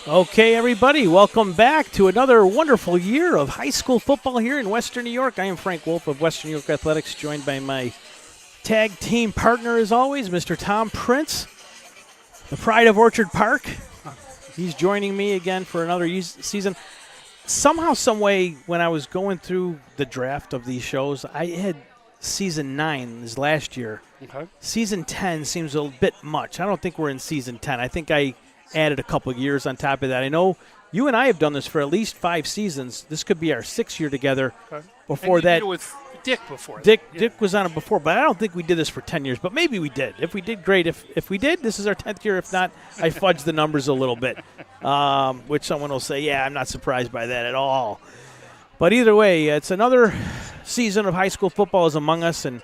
Okay, everybody, welcome back to another wonderful year of high school football here in Western New York. I am Frank Wolf of Western New York Athletics, joined by my tag team partner, as always, Mr. Tom Prince, the pride of Orchard Park. He's joining me again for another season. Somehow, some way, when I was going through the draft of these shows, I had season 9 this last year. Okay. Season 10 seems a bit much. I don't think we're in season 10. I think I added a couple of years on top of that. I know you and I have done this for at least 5 seasons. This could be our 6th year together. Okay. Before and you that, did it with Dick before. Dick was on it before, but I don't think we did this for 10 years. But maybe we did. If we did, great. If we did, this is our 10th year. If not, I fudged the numbers a little bit, which someone will say, yeah, I'm not surprised by that at all. But either way, it's another season of high school football is among us, and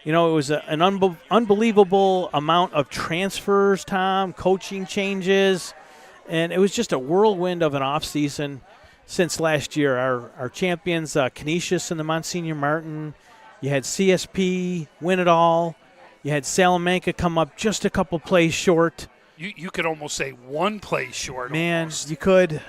you know, it was an unbelievable amount of transfers, Tom, coaching changes, and it was just a whirlwind of an offseason since last year. Our champions, Canisius and the Monsignor Martin. You had CSP win it all. You had Salamanca come up just a couple plays short. You could almost say one play short. Man, almost. you could.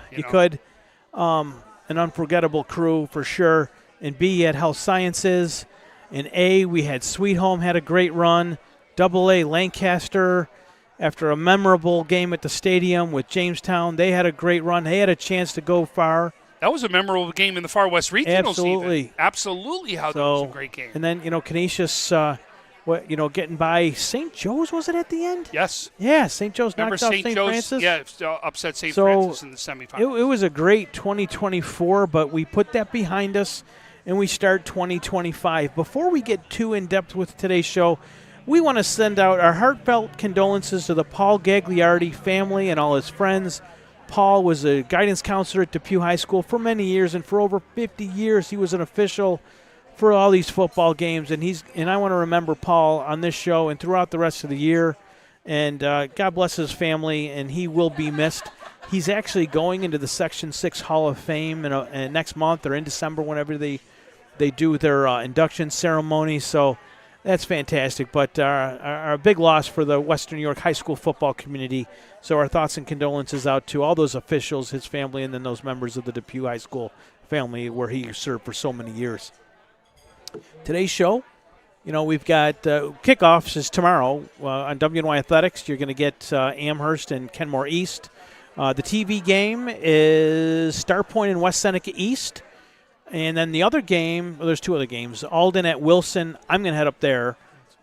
An unforgettable crew for sure. And B, you had Health Sciences. In A, we had Sweet Home had a great run. Double A, Lancaster, after a memorable game at the stadium with Jamestown, they had a great run. They had a chance to go far. That was a memorable game in the Far West Regionals. Absolutely. Even. Absolutely that was a great game. And then, Canisius, getting by St. Joe's, was it at the end? Yes. Yeah, St. Joe's Remember knocked out St. Francis? Yeah, upset St. Francis in the semifinals. It was a great 2024, but we put that behind us, and we start 2025. Before we get too in-depth with today's show, we want to send out our heartfelt condolences to the Paul Gagliardi family and all his friends. Paul was a guidance counselor at Depew High School for many years, and for over 50 years he was an official for all these football games. And I want to remember Paul on this show and throughout the rest of the year. And God bless his family, and he will be missed. He's actually going into the Section 6 Hall of Fame in next month or in December, whenever they do their induction ceremony. So that's fantastic. But our big loss for the Western New York high school football community. So our thoughts and condolences out to all those officials, his family, and then those members of the Depew High School family where he served for so many years. Today's show, we've got kickoffs is tomorrow on WNY Athletics. You're going to get Amherst and Kenmore East. The TV game is Star Point and West Seneca East. And then the other game, there's 2 other games, Alden at Wilson. I'm going to head up there.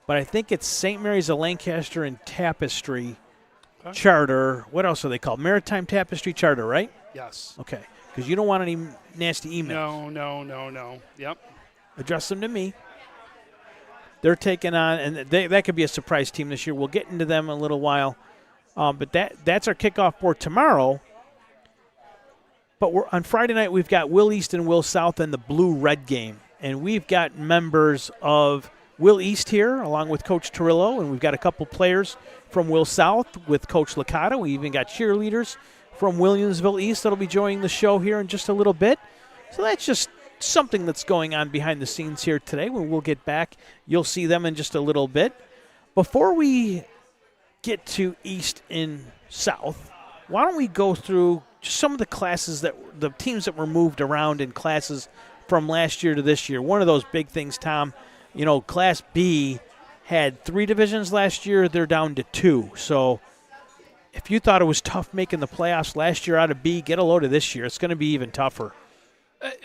But I think it's St. Mary's of Lancaster and Tapestry Charter. What else are they called? Maritime Tapestry Charter, right? Yes. Okay. Because you don't want any nasty emails. No. Yep. Address them to me. They're taking on, and that could be a surprise team this year. We'll get into them in a little while. But that's our kickoff for tomorrow. But on Friday night, we've got Will East and Will South in the Blue-Red game. And we've got members of Will East here, along with Coach Torillo, and we've got a couple players from Will South with Coach Licata. We even got cheerleaders from Williamsville East that'll be joining the show here in just a little bit. So that's just something that's going on behind the scenes here today. When we'll get back, you'll see them in just a little bit. Before we get to East and South, why don't we go through some of the classes the teams that were moved around in classes from last year to this year. One of those big things, Tom, Class B had 3 divisions last year. They're down to 2. So if you thought it was tough making the playoffs last year out of B, get a load of this year. It's going to be even tougher.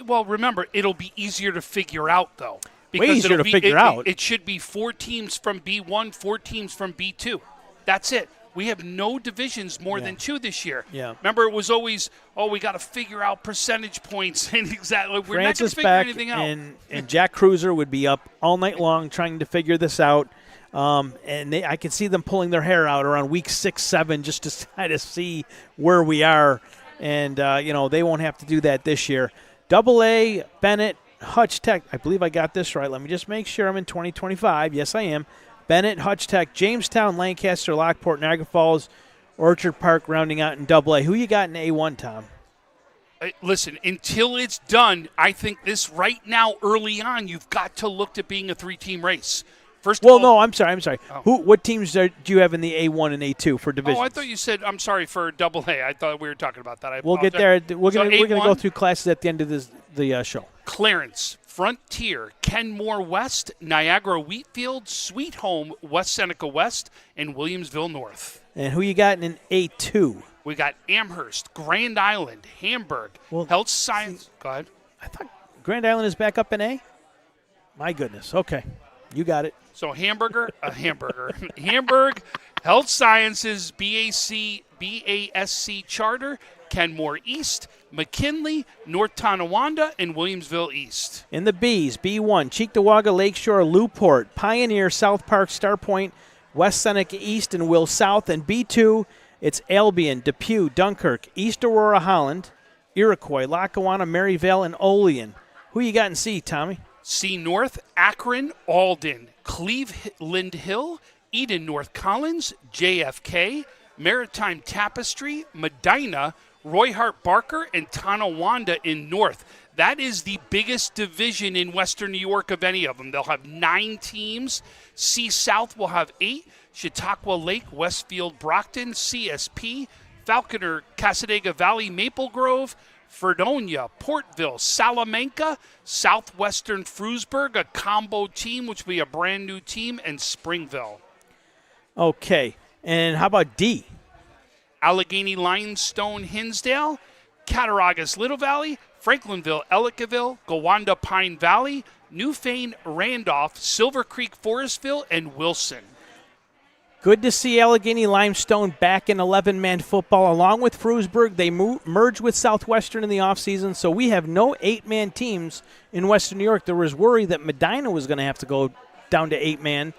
Well, remember, it'll be easier to figure out, though. Way easier to figure out. It should be 4 teams from B1, 4 teams from B2. That's it. We have no divisions more than 2 this year. Yeah. Remember, it was always, we got to figure out percentage points. And exactly, we're not going to Francis figure Beck anything out. And Jack Cruiser would be up all night long trying to figure this out. And I could see them pulling their hair out around week 6, 7 just to try to see where we are. And, they won't have to do that this year. Double A, Bennett, Hutch Tech. I believe I got this right. Let me just make sure I'm in 2025. Yes, I am. Bennett, Hutch Tech, Jamestown, Lancaster, Lockport, Niagara Falls, Orchard Park rounding out in Double A. Who you got in A1, Tom? Listen, until it's done, I think this right now, early on, you've got to look at being a 3-team race. First of Well, all, no, I'm sorry. Oh. What teams do you have in the A1 and A2 for divisions? Oh, I thought you said, I'm sorry, for double A. I thought we were talking about that. We'll get there. We're So gonna go A1? through classes at the end of the show. Clarence, Frontier, Kenmore West, Niagara Wheatfield, Sweet Home, West Seneca West, and Williamsville North. And who you got in A2? We got Amherst, Grand Island, Hamburg, Health Science. Go ahead. I thought Grand Island is back up in A. My goodness. Okay, you got it. So Hamburg, Health Sciences, BASC Charter, Kenmore East, McKinley, North Tonawanda, and Williamsville East. In the B's, B1, Cheektowaga, Lakeshore, Newport, Pioneer, South Park, Starpoint, West Seneca East, and Will South. And B2, it's Albion, Depew, Dunkirk, East Aurora, Holland, Iroquois, Lackawanna, Maryvale, and Olean. Who you got in C, Tommy? C North, Akron, Alden, Cleveland Hill, Eden North Collins, JFK, Maritime Tapestry, Medina, Roy Hart Barker, and Tonawanda in North. That is the biggest division in Western New York of any of them. They'll have 9 teams. C South will have 8. Chautauqua Lake, Westfield, Brockton, CSP, Falconer, Casadega Valley, Maple Grove, Fredonia, Portville, Salamanca, Southwestern Frewsburg, a combo team, which will be a brand new team, and Springville. Okay. And how about D? Allegheny, Limestone, Hinsdale, Cattaraugus, Little Valley, Franklinville, Ellicottville, Gowanda, Pine Valley, Newfane, Randolph, Silver Creek, Forestville, and Wilson. Good to see Allegheny Limestone back in 11-man football. Along with Frewsburg, they merged with Southwestern in the offseason, so we have no 8-man teams in Western New York. There was worry that Medina was going to have to go down to 8-man,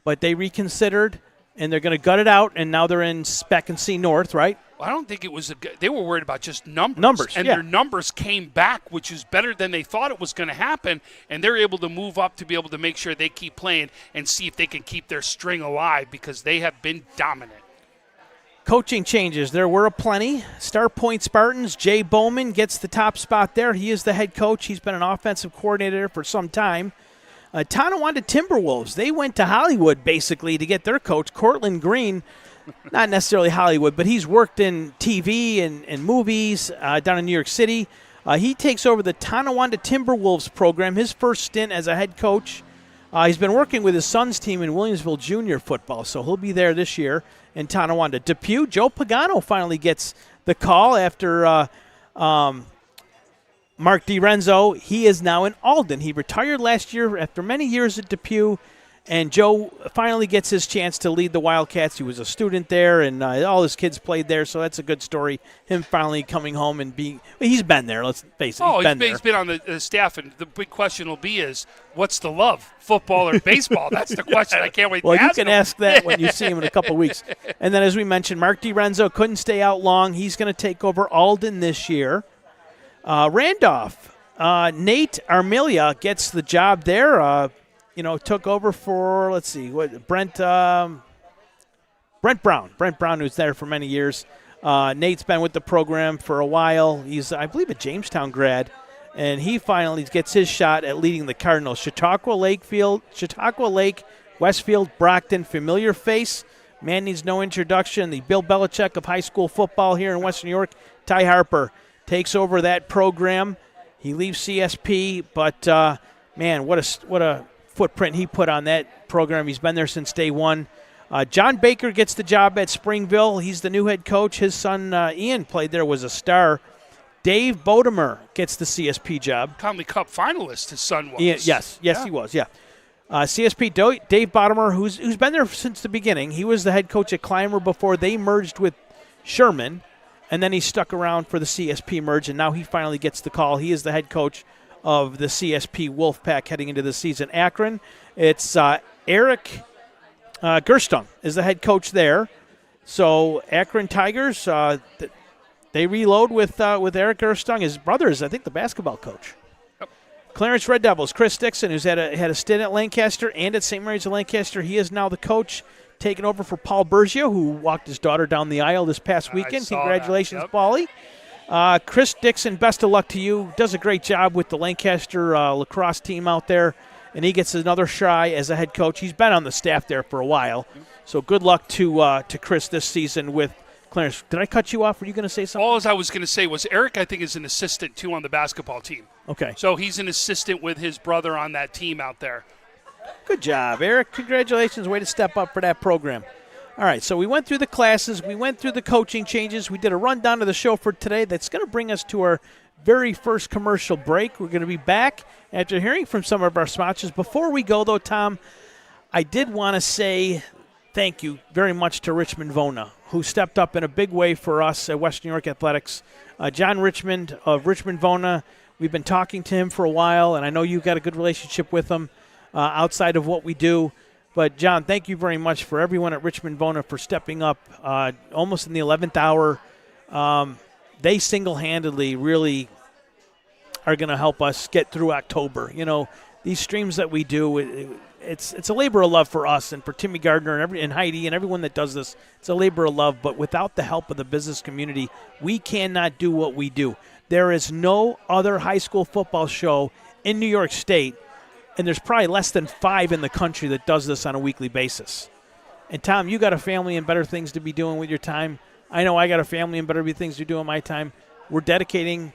but they reconsidered, and they're going to gut it out, and now they're in Spec and C North, right? I don't think it was they were worried about just numbers. And yeah. Their numbers came back, which is better than they thought it was going to happen, and they're able to move up to be able to make sure they keep playing and see if they can keep their string alive because they have been dominant. Coaching changes. There were aplenty. Star Point Spartans, Jay Bowman gets the top spot there. He is the head coach. He's been an offensive coordinator for some time. Tonawanda Timberwolves, they went to Hollywood basically to get their coach, Cortland Green. Not necessarily Hollywood, but he's worked in TV and movies down in New York City. He takes over the Tonawanda Timberwolves program, his first stint as a head coach. He's been working with his son's team in Williamsville Junior football, so he'll be there this year in Tonawanda. Depew, Joe Pagano finally gets the call after Mark DiRenzo. He is now in Alden. He retired last year after many years at Depew, and Joe finally gets his chance to lead the Wildcats. He was a student there, and all his kids played there, so that's a good story. Him finally coming home and being – he's been there, let's face it. He's been on the staff, and the big question will be is, what's the love, football or baseball? That's the question. I can't wait to ask him. Well, you can ask that when you see him in a couple weeks. And then, as we mentioned, Mark DiRenzo couldn't stay out long. He's going to take over Alden this year. Randolph, Nate Armilia gets the job there. Took over for, let's see, Brent Brown. Brent Brown, who's there for many years. Nate's been with the program for a while. He's, I believe, a Jamestown grad, and he finally gets his shot at leading the Cardinals. Chautauqua Lake, Westfield, Brockton, familiar face. Man needs no introduction. The Bill Belichick of high school football here in Western New York, Ty Harper, takes over that program. He leaves CSP, but man, what a footprint he put on that program. He's been there since day one. John Baker gets the job at Springville. He's the new head coach. His son Ian played there, was a star. Dave Bodemer gets the CSP job. Conley Cup finalist, his son was. Yes, he was, yeah. CSP Dave Bodemer, who's been there since the beginning. He was the head coach at Clymer before they merged with Sherman, and then he stuck around for the CSP merge, and now he finally gets the call. He is the head coach of the CSP Wolfpack heading into the season. Akron, it's Eric Gerstung is the head coach there. So Akron Tigers, they reload with Eric Gerstung. His brother is, I think, the basketball coach. Yep. Clarence Red Devils, Chris Dixon, who's had a stint at Lancaster and at St. Mary's of Lancaster. He is now the coach, taking over for Paul Bergio, who walked his daughter down the aisle this past weekend. Congratulations, Yep. Paulie. Chris Dixon, best of luck to you. Does a great job with the Lancaster lacrosse team out there. and he gets another try as a head coach. He's been on the staff there for a while. So good luck to Chris this season with Clarence. Did I cut you off? Were you going to say something? All I was going to say was Eric, I think, is an assistant, too, on the basketball team. Okay. So he's an assistant with his brother on that team out there. Good job, Eric. Congratulations. Way to step up for that program. All right, so we went through the classes. We went through the coaching changes. We did a rundown of the show for today. That's going to bring us to our very first commercial break. We're going to be back after hearing from some of our sponsors. Before we go, though, Tom, I did want to say thank you very much to Richmond Vona, who stepped up in a big way for us at Western New York Athletics. John Richmond of Richmond Vona, we've been talking to him for a while, and I know you've got a good relationship with him outside of what we do. But, John, thank you very much for everyone at Richmond Vona for stepping up almost in the 11th hour. They single-handedly really are going to help us get through October. You know, these streams that we do, it's a labor of love for us and for Timmy Gardner and Heidi and everyone that does this. It's a labor of love, but without the help of the business community, we cannot do what we do. There is no other high school football show in New York State, and there's probably less than 5 in the country that does this on a weekly basis. And, Tom, you got a family and better things to be doing with your time. I know I got a family and better things to do in my time. We're dedicating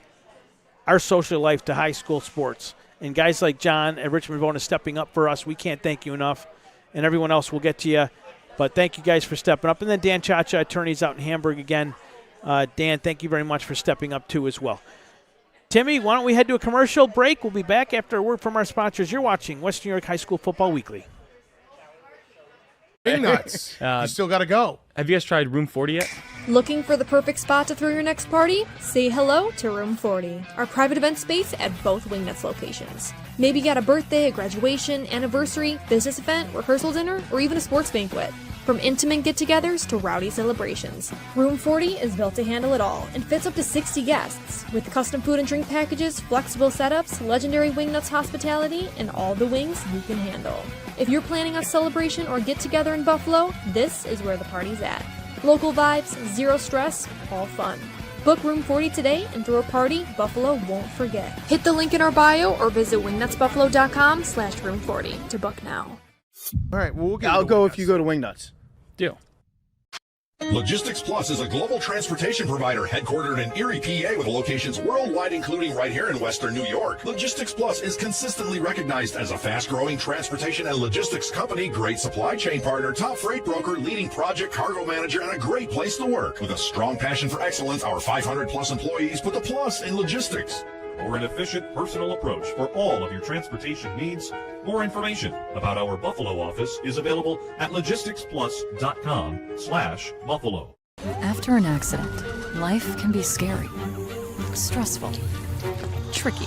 our social life to high school sports. And guys like John at Richmond Vona stepping up for us, we can't thank you enough. And everyone else will get to you. But thank you guys for stepping up. And then Dan Chacha, attorneys out in Hamburg again. Dan, thank you very much for stepping up too as well. Timmy, why don't we head to a commercial break? We'll be back after a word from our sponsors. You're watching Western New York High School Football Weekly. Big nuts. You still got to go. Have you guys tried Room 40 yet? Looking for the perfect spot to throw your next party? Say hello to Room 40, our private event space at both Wingnuts locations. Maybe you got a birthday, a graduation, anniversary, business event, rehearsal dinner, or even a sports banquet. From intimate get-togethers to rowdy celebrations, Room 40 is built to handle it all and fits up to 60 guests. With custom food and drink packages, flexible setups, legendary Wingnuts hospitality, and all the wings you can handle. If you're planning a celebration or get-together in Buffalo, this is where the party's at. Local vibes, zero stress, all fun. Book Room 40 today and throw a party Buffalo won't forget. Hit the link in our bio or visit wingnutsbuffalo.com/room40 to book now. All right, well, I'll go if you go to Wingnuts. Deal. Logistics Plus is a global transportation provider headquartered in Erie, PA, with locations worldwide, including right here in Western New York. Logistics Plus is consistently recognized as a fast-growing transportation and logistics company, great supply chain partner, top freight broker, leading project cargo manager, and a great place to work. With a strong passion for excellence, our 500-plus employees put the plus in logistics. Or an efficient personal approach for all of your transportation needs. More information about our Buffalo office is available at logisticsplus.com/Buffalo. After an accident, life can be scary, stressful, tricky.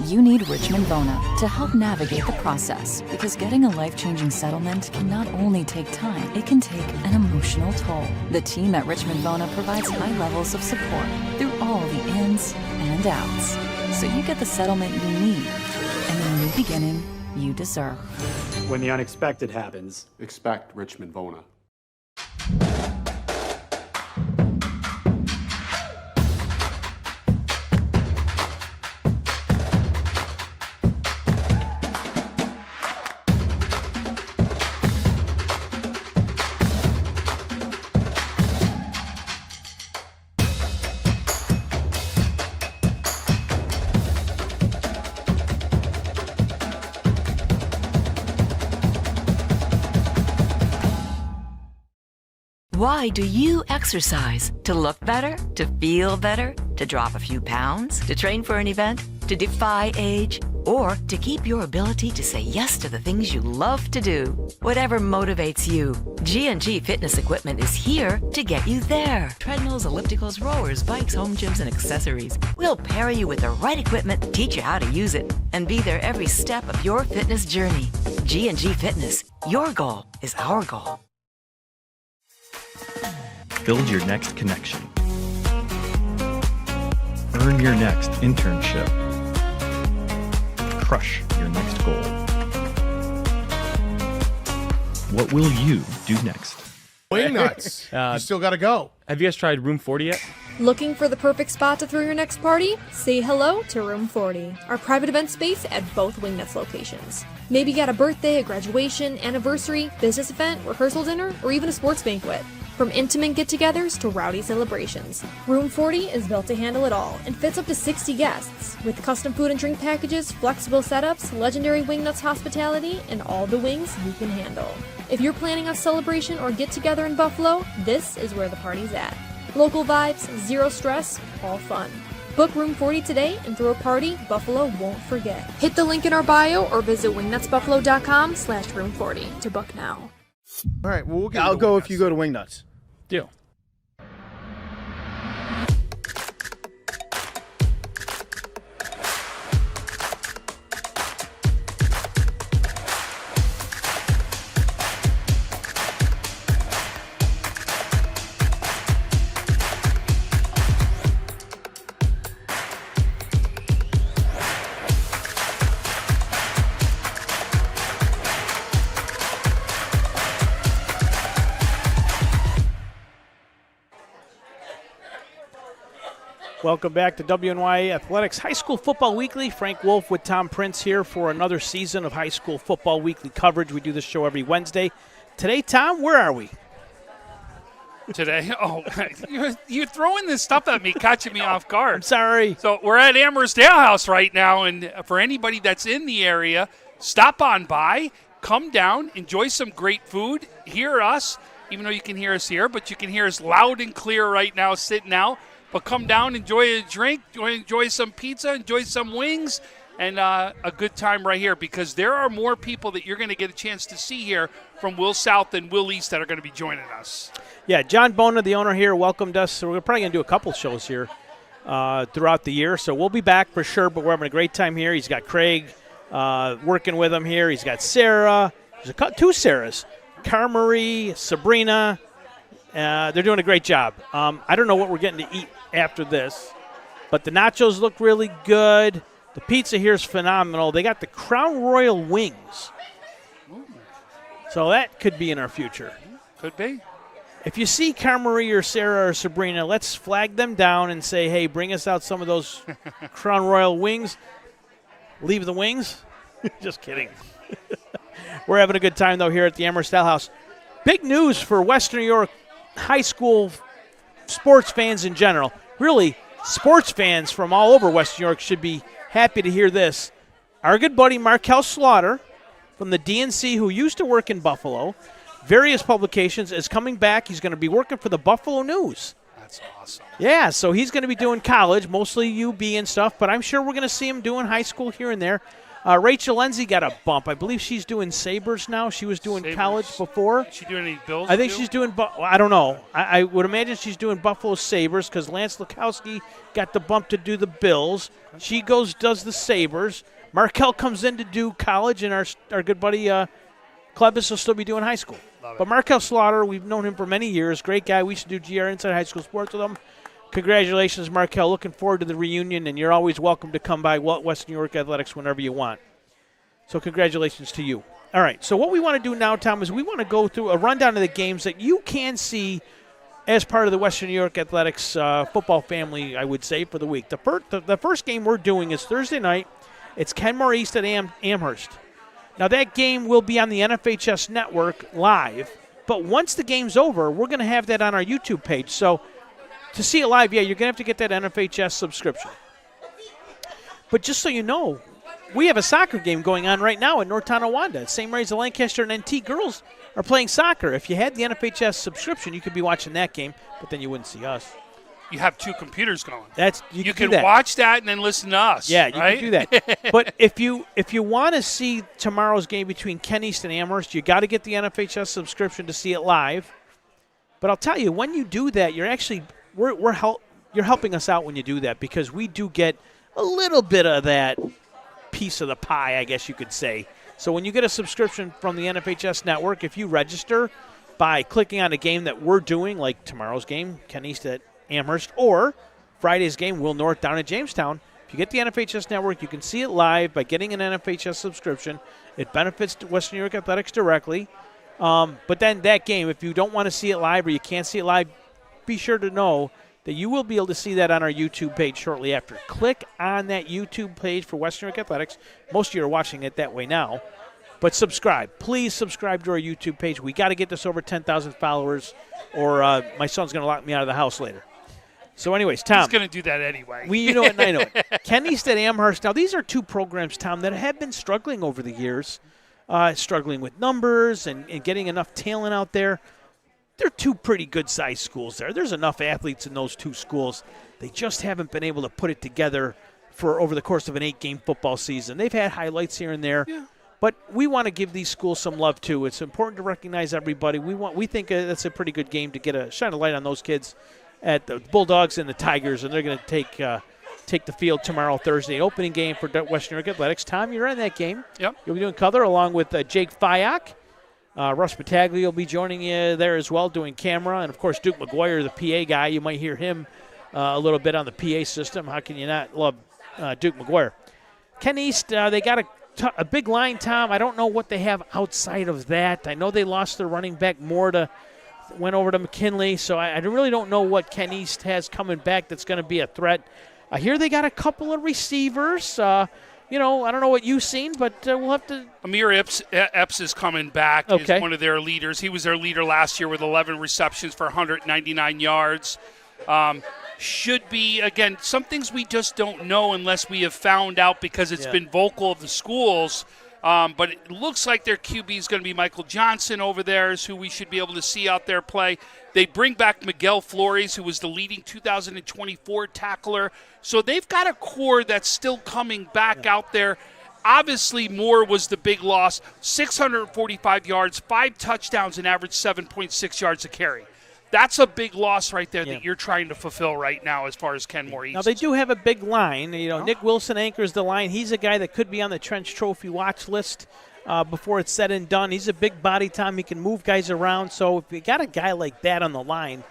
You need Richmond Vona to help navigate the process, because getting a life-changing settlement can not only take time, it can take an emotional toll. The team at Richmond Vona provides high levels of support through all the ins and outs, so you get the settlement you need and the new beginning you deserve. When the unexpected happens, Expect Richmond Vona. Why do you exercise? To look better? To feel better? To drop a few pounds? To train for an event? To defy age? Or to keep your ability to say yes to the things you love to do? Whatever motivates you, G&G Fitness Equipment is here to get you there. Treadmills, ellipticals, rowers, bikes, home gyms, and accessories. We'll pair you with the right equipment, teach you how to use it, and be there every step of your fitness journey. G&G Fitness. Your goal is our goal. Build your next connection. Earn your next internship. Crush your next goal. What will you do next? Wingnuts. You still got to go. Have you guys tried Room 40 yet? Looking for the perfect spot to throw your next party? Say hello to Room 40, our private event space at both Wingnuts locations. Maybe you got a birthday, a graduation, anniversary, business event, rehearsal dinner, or even a sports banquet. From intimate get-togethers to rowdy celebrations, Room 40 is built to handle it all and fits up to 60 guests, with custom food and drink packages, flexible setups, legendary Wingnuts hospitality, and all the wings you can handle. If you're planning a celebration or get-together in Buffalo, this is where the party's at. Local vibes, zero stress, all fun. Book Room 40 today and throw a party Buffalo won't forget. Hit the link in our bio or visit wingnutsbuffalo.com/room40 to book now. All right, well, I'll go if you go to Wingnuts. Deal. Welcome back to WNY Athletics High School Football Weekly. Frank Wolf with Tom Prince here for another season of High School Football Weekly coverage. We do this show every Wednesday. Today, Tom, where are we? Today? Oh, you're throwing this stuff at me, catching me off guard. I'm sorry. So we're at Amherst Ale House right now, and for anybody that's in the area, stop on by, come down, enjoy some great food, hear us, even though you can hear us here, but you can hear us loud and clear right now sitting out. But come down, enjoy a drink, enjoy some pizza, enjoy some wings, and a good time right here, because there are more people that you're going to get a chance to see here from Will South and Will East that are going to be joining us. Yeah, John Bona, the owner here, welcomed us. So we're probably going to do a couple shows here throughout the year. So we'll be back for sure, but we're having a great time here. He's got Craig working with him here. He's got Sarah. There's two Sarahs, Carmarie, Sabrina. They're doing a great job. I don't know what we're getting to eat after this, but the nachos look really good. The pizza here is phenomenal. They got the Crown Royal wings. So that could be in our future. Could be. If you see Carmarie or Sarah or Sabrina, let's flag them down and say, hey, bring us out some of those Crown Royal wings. Leave the wings. Just kidding. We're having a good time, though, here at the Amherst Ale House. Big news for Western New York high school sports fans in general. Really, sports fans from all over Western New York should be happy to hear this. Our good buddy Markel Slaughter from the DNC, who used to work in Buffalo, various publications, is coming back. He's going to be working for the Buffalo News. That's awesome. Yeah, so he's going to be doing college, mostly UB and stuff, but I'm sure we're going to see him doing high school here and there. Rachel Lindsay got a bump. I believe she's doing Sabres now. She was doing college before. Is she doing any Bills? I think she's doing I don't know. I would imagine she's doing Buffalo Sabres because Lance Lukowski got the bump to do the Bills. She does the Sabres. Markel comes in to do college, and our good buddy Clevis will still be doing high school. But Markel Slaughter, we've known him for many years. Great guy. We used to do GR Inside High School Sports with him. Congratulations, Markel. Looking forward to the reunion, and you're always welcome to come by Western New York Athletics whenever you want. So congratulations to you. All right, so what we want to do now, Tom, is we want to go through a rundown of the games that you can see as part of the Western New York Athletics football family, I would say, for the week. The first game we're doing is Thursday night. It's Kenmore East at Amherst. Now, that game will be on the NFHS Network live, but once the game's over, we're going to have that on our YouTube page. So to see it live, yeah, you're going to have to get that NFHS subscription. But just so you know, we have a soccer game going on right now in North Tonawanda. St. Mary's of Lancaster and NT girls are playing soccer. If you had the NFHS subscription, you could be watching that game, but then you wouldn't see us. You have two computers going. You can that. watch that and then listen to us. Yeah, you right? can do that. But if you want to see tomorrow's game between Ken East and Amherst, you got to get the NFHS subscription to see it live. But I'll tell you, when you do that, you're actually you're helping us out when you do that, because we do get a little bit of that piece of the pie, I guess you could say. So when you get a subscription from the NFHS Network, if you register by clicking on a game that we're doing, like tomorrow's game, Ken East at Amherst, or Friday's game, Will North down at Jamestown, if you get the NFHS Network, you can see it live by getting an NFHS subscription. It benefits Western New York Athletics directly. But then that game, if you don't want to see it live or you can't see it live, be sure to know that you will be able to see that on our YouTube page shortly after. Click on that YouTube page for Western New York Athletics. Most of you are watching it that way now. But subscribe. Please subscribe to our YouTube page. We got to get this over 10,000 followers, or my son's going to lock me out of the house later. So anyways, Tom. He's going to do that anyway. You know it, and I know it. Ken East at Amherst. Now, these are two programs, Tom, that have been struggling over the years, struggling with numbers and getting enough talent out there. They're two pretty good-sized schools there. There's enough athletes in those two schools. They just haven't been able to put it together for over the course of an 8-game football season. They've had highlights here and there. Yeah. But we want to give these schools some love, too. It's important to recognize everybody. We think that's a pretty good game to shine a light on those kids at the Bulldogs and the Tigers, and they're going to take the field tomorrow, Thursday. Opening game for Western New York Athletics. Tom, you're in that game. Yep. You'll be doing color along with Jake Fyock. Russ Battaglia will be joining you there as well, doing camera. And, of course, Duke McGuire, the PA guy. You might hear him a little bit on the PA system. How can you not love Duke McGuire? Ken East, they got a big line, Tom. I don't know what they have outside of that. I know they lost their running back went over to McKinley. So I really don't know what Ken East has coming back that's going to be a threat. I hear they got a couple of receivers. I don't know what you've seen, but we'll have to. Amir Epps is coming back. Okay. He's one of their leaders. He was their leader last year with 11 receptions for 199 yards. Should be, again, some things we just don't know unless we have found out because it's been vocal of the schools. But it looks like their QB is going to be Michael Johnson over there, is who we should be able to see out there play. They bring back Miguel Flores, who was the leading 2024 tackler. So they've got a core that's still coming back out there. Obviously, Moore was the big loss. 645 yards, 5 touchdowns, and average 7.6 yards a carry. That's a big loss right there that you're trying to fulfill right now as far as Kenmore East. Now, they do have a big line. Nick Wilson anchors the line. He's a guy that could be on the Trench Trophy watch list before it's said and done. He's a big body, Tom. He can move guys around. So if you got a guy like that on the line,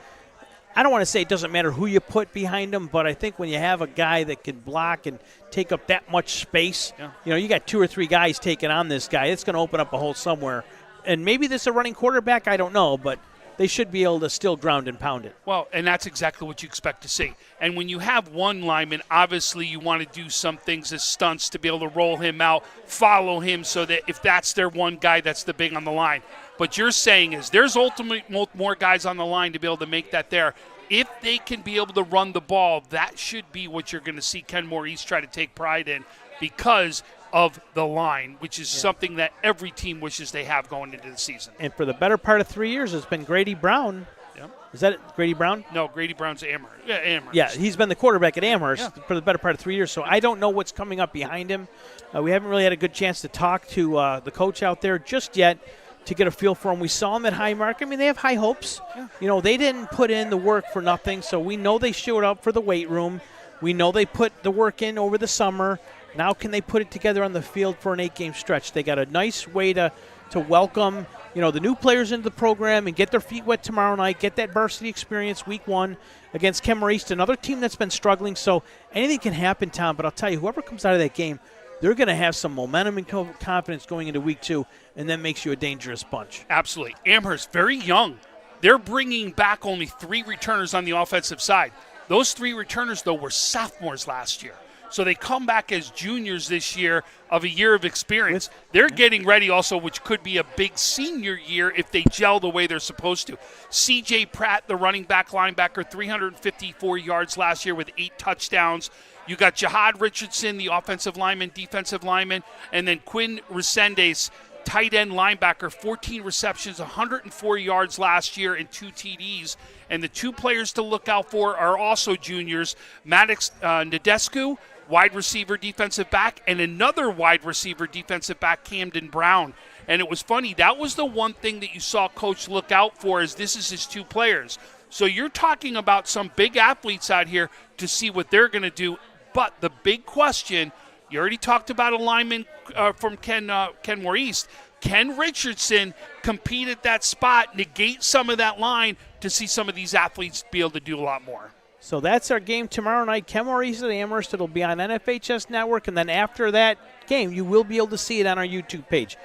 I don't want to say it doesn't matter who you put behind him, but I think when you have a guy that can block and take up that much space, you got 2 or 3 guys taking on this guy, it's going to open up a hole somewhere. And maybe this is a running quarterback, I don't know, but they should be able to still ground and pound it. Well, and that's exactly what you expect to see. And when you have one lineman, obviously you want to do some things as stunts to be able to roll him out, follow him, so that if that's their one guy, that's the big on the line. But you're saying is there's ultimately more guys on the line to be able to make that there. If they can be able to run the ball, that should be what you're going to see Kenmore East try to take pride in because of the line, which is something that every team wishes they have going into the season. And for the better part of 3 years, it's been Grady Brown. Yep. Is that it, Grady Brown? No, Grady Brown's Amherst. Yeah, Amherst. Yeah, he's been the quarterback at Amherst for the better part of 3 years, so I don't know what's coming up behind him. We haven't really had a good chance to talk to the coach out there just yet to get a feel for him. We saw him at Highmark. I mean, they have high hopes. Yeah. They didn't put in the work for nothing, so we know they showed up for the weight room. We know they put the work in over the summer. Now can they put it together on the field for an 8-game stretch? They got a nice way to welcome, the new players into the program and get their feet wet tomorrow night, get that varsity experience week 1 against Kenmore East, another team that's been struggling. So anything can happen, Tom, but I'll tell you, whoever comes out of that game, they're going to have some momentum and confidence going into week 2, and that makes you a dangerous bunch. Absolutely. Amherst, very young. They're bringing back only 3 returners on the offensive side. Those 3 returners, though, were sophomores last year. So they come back as juniors this year of a year of experience. They're getting ready also, which could be a big senior year if they gel the way they're supposed to. C.J. Pratt, the running back linebacker, 354 yards last year with 8 touchdowns. You got Jihad Richardson, the offensive lineman, defensive lineman, and then Quinn Resendes, tight end linebacker, 14 receptions, 104 yards last year and 2 TDs. And the 2 players to look out for are also juniors, Maddox Nadescu, wide receiver defensive back, and another wide receiver defensive back, Camden Brown. And it was funny, that was the one thing that you saw Coach look out for, is this is his 2 players. So you're talking about some big athletes out here to see what they're going to do. But the big question, you already talked about a lineman from Kenmore East. Ken Richardson compete at that spot, negate some of that line to see some of these athletes be able to do a lot more. So that's our game tomorrow night. Kenmore East at Amherst. It'll be on NFHS Network, and then after that game, you will be able to see it on our YouTube page.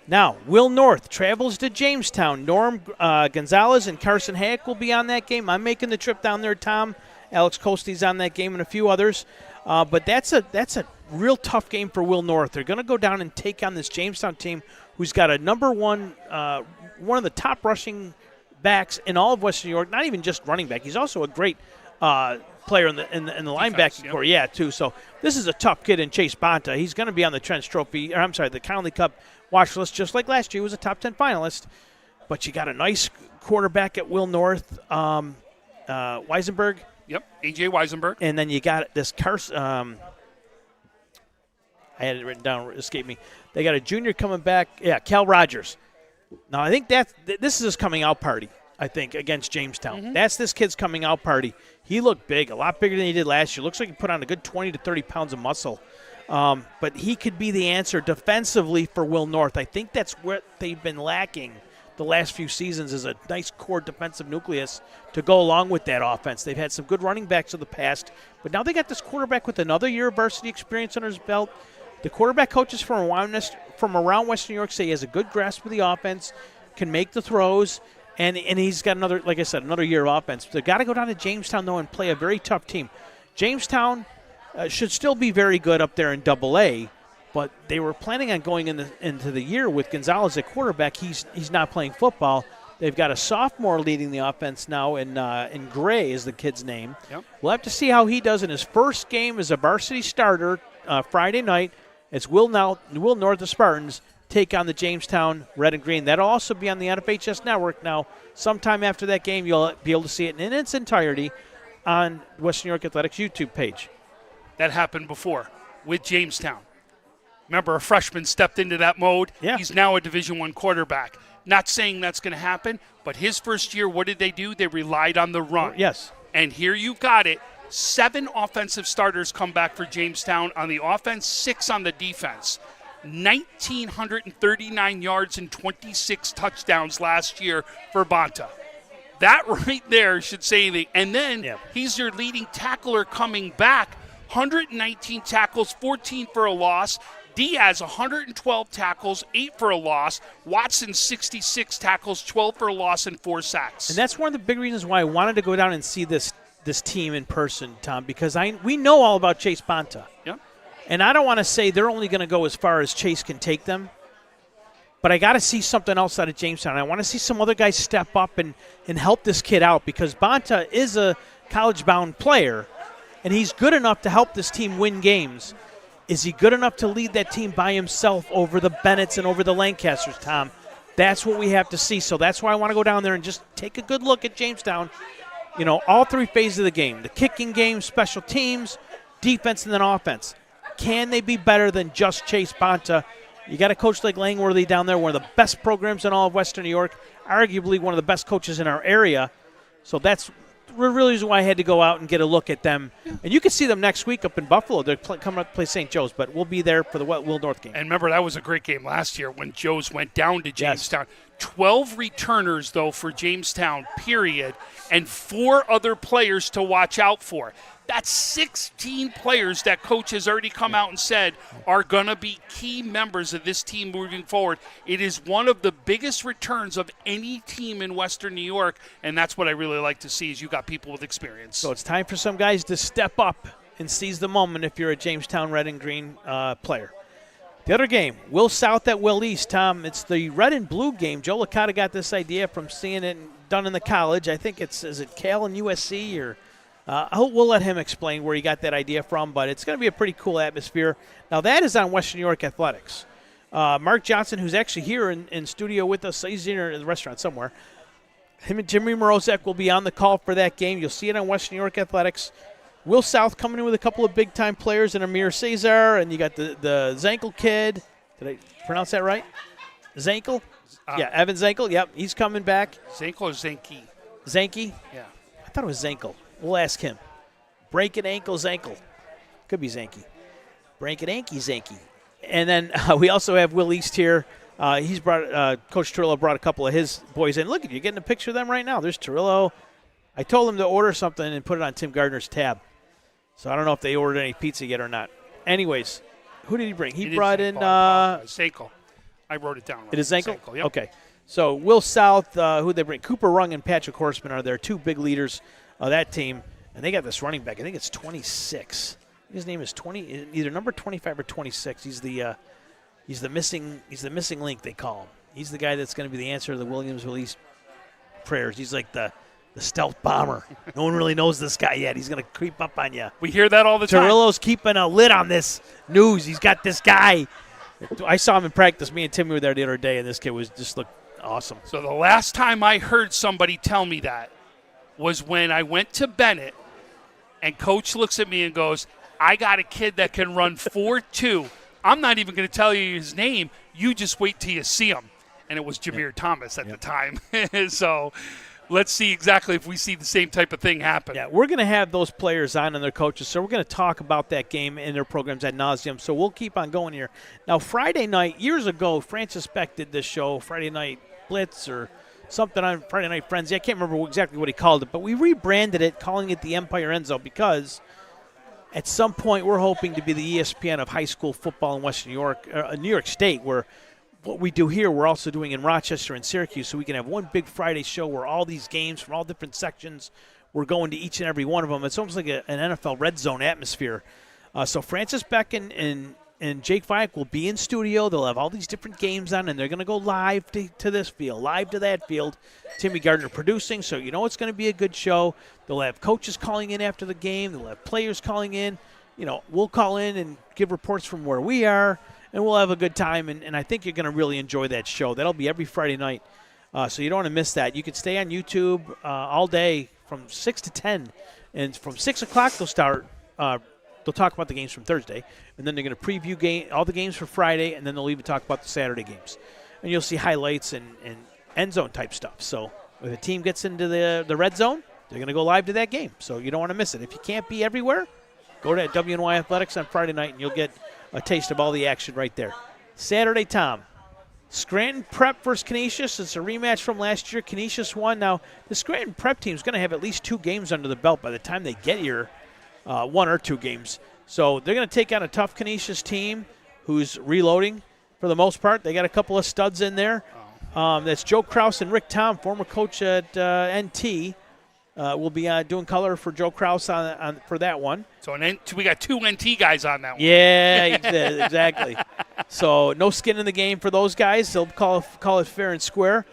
Now, Will North travels to Jamestown. Norm Gonzalez and Carson Hayek will be on that game. I'm making the trip down there, Tom, Alex Kosty's on that game and a few others. But that's a real tough game for Will North. They're going to go down and take on this Jamestown team who's got a number one of the top rushing backs in all of Western New York, not even just running back. He's also a great player in the linebacking core, too. So this is a tough kid in Chase Bonta. He's going to be on the Trench Trophy, the Conley Cup watch list, just like last year. He was a top 10 finalist. But you got a nice quarterback at Will North, Weisenberg. Yep, A.J. Weisenberg. And then you got this Carson. I had it written down, it escaped me. They got a junior coming back. Yeah, Cal Rogers. Now, I think this is his coming out party, I think, against Jamestown. Mm-hmm. That's this kid's coming out party. He looked big, a lot bigger than he did last year. Looks like he put on a good 20 to 30 pounds of muscle. But he could be the answer defensively for Will North. I think that's what they've been lacking the last few seasons, is a nice core defensive nucleus to go along with that offense. They've had some good running backs in the past, but now they got this quarterback with another year of varsity experience under his belt. The quarterback coaches from around Western New York say he has a good grasp of the offense, can make the throws, and he's got another, like I said, another year of offense. They've got to go down to Jamestown, though, and play a very tough team. Jamestown should still be very good up there in AA, but they were planning on going into the year with Gonzalez at quarterback. He's not playing football. They've got a sophomore leading the offense now in Gray is the kid's name. Yep. We'll have to see how he does in his first game as a varsity starter Friday night. It's Will North, the Spartans, take on the Jamestown Red and Green. That'll also be on the NFHS Network now. Sometime after that game, you'll be able to see it in its entirety on Western New York Athletics YouTube page. That happened before with Jamestown. Remember, a freshman stepped into that mode. Yeah. He's now a Division I quarterback. Not saying that's going to happen, but his first year, what did they do? They relied on the run. Yes. And here you've got it. 7 offensive starters come back for Jamestown on the offense, 6 on the defense. 1,939 yards and 26 touchdowns last year for Bonta. That right there should say anything. And then he's your leading tackler coming back. 119 tackles, 14 for a loss. Diaz, 112 tackles, 8 for a loss. Watson, 66 tackles, 12 for a loss, and 4 sacks. And that's one of the big reasons why I wanted to go down and see this team in person, Tom, because we know all about Chase Bonta. Yep. And I don't want to say they're only going to go as far as Chase can take them, but I got to see something else out of Jamestown. I want to see some other guys step up and help this kid out, because Bonta is a college-bound player, and he's good enough to help this team win games. Is he good enough to lead that team by himself over the Bennetts and over the Lancasters, Tom? That's what we have to see. So that's why I want to go down there and just take a good look at Jamestown. You know, all 3 phases of the game, the kicking game, special teams, defense, and then offense. Can they be better than just Chase Bonta? You got a coach like Langworthy down there, one of the best programs in all of Western New York, arguably one of the best coaches in our area. So that's really why I had to go out and get a look at them. And you can see them next week up in Buffalo. They're coming up to play St. Joe's, but we'll be there for the Will North game. And remember, that was a great game last year when Joe's went down to Jamestown. 12 returners, though, for Jamestown, period, and 4 other players to watch out for. That's 16 players that coach has already come out and said are going to be key members of this team moving forward. It is one of the biggest returns of any team in Western New York, and that's what I really like to see is you got people with experience. So it's time for some guys to step up and seize the moment if you're a Jamestown Red and Green player. The other game, Will South at Will East, Tom. It's the red and blue game. Joe Licata got this idea from seeing it done in the college. I think is it Cal and USC or we'll let him explain where he got that idea from, but it's going to be a pretty cool atmosphere. Now, that is on Western New York Athletics. Mark Johnson, who's actually here in studio with us, he's in the restaurant somewhere. Him and Jimmy Morozek will be on the call for that game. You'll see it on Western New York Athletics. Will South coming in with a couple of big-time players in Amir Cesar, and you got the Zankel kid. Did I pronounce that right? Zankel? Evan Zankel. Yep, he's coming back. Zankel or Zanke? Zanke? Yeah. I thought it was Zankel. We'll ask him. Break it ankle, Zankel. Could be Zanke. Break it ankle, Zanke. And then we also have Will East here. He's brought Coach Turillo brought a couple of his boys in. Look at you getting a picture of them right now. There's Turillo. I told him to order something and put it on Tim Gardner's tab. So I don't know if they ordered any pizza yet or not. Anyways, who did he bring? He brought in Zankel. I wrote it down right. It is Zankel? Zankel, yep. Okay. So Will South, who they bring? Cooper Rung and Patrick Horseman are there, 2 big leaders of that team. And they got this running back. I think it's 26. His name is either number 25 or 26. He's the missing link, they call him. He's the guy that's going to be the answer to the Williams release prayers. He's like the stealth bomber. No one really knows this guy yet. He's going to creep up on you. We hear that all the time. Torillo's keeping a lid on this news. He's got this guy. I saw him in practice. Me and Timmy were there the other day, and this kid just looked awesome. So the last time I heard somebody tell me that was when I went to Bennett, and Coach looks at me and goes, I got a kid that can run 4.2. I'm not even going to tell you his name. You just wait till you see him. And it was Jameer Thomas at the time. So let's see exactly if we see the same type of thing happen. Yeah, we're going to have those players on and their coaches, so we're going to talk about that game and their programs ad nauseum. So we'll keep on going here. Now, Friday night, years ago, Francis Beck did this show, Friday Night Blitz or something on Friday Night Frenzy. I can't remember exactly what he called it, but we rebranded it, calling it the Empire End Zone, because at some point we're hoping to be the ESPN of high school football in Western New York, New York State, where what we do here, we're also doing in Rochester and Syracuse, so we can have one big Friday show where all these games from all different sections, we're going to each and every one of them. It's almost like an NFL red zone atmosphere. So Francis Beck and Jake Viak will be in studio. They'll have all these different games on, and they're going to go live to this field, live to that field. Timmy Gardner producing, so you know it's going to be a good show. They'll have coaches calling in after the game. They'll have players calling in. You know, we'll call in and give reports from where we are, and we'll have a good time, and I think you're going to really enjoy that show. That'll be every Friday night, so you don't want to miss that. You can stay on YouTube all day from 6 to 10, and from 6 o'clock they'll start they'll talk about the games from Thursday, and then they're going to preview all the games for Friday, and then they'll even talk about the Saturday games. And you'll see highlights and end zone type stuff. So if a team gets into the red zone, they're going to go live to that game. So you don't want to miss it. If you can't be everywhere, go to WNY Athletics on Friday night, and you'll get a taste of all the action right there. Saturday, Tom. Scranton Prep versus Canisius. It's a rematch from last year. Canisius won. Now, the Scranton Prep team is going to have at least 2 games under the belt by the time they get here, 1 or 2 games. So they're going to take on a tough Canisius team who's reloading for the most part. They got a couple of studs in there. That's Joe Kraus and Rick Tom, former coach at NT. We'll be doing color for Joe Kraus for that one. So we got 2 NT guys on that one. Yeah, exactly. So no skin in the game for those guys. They'll call it fair and square.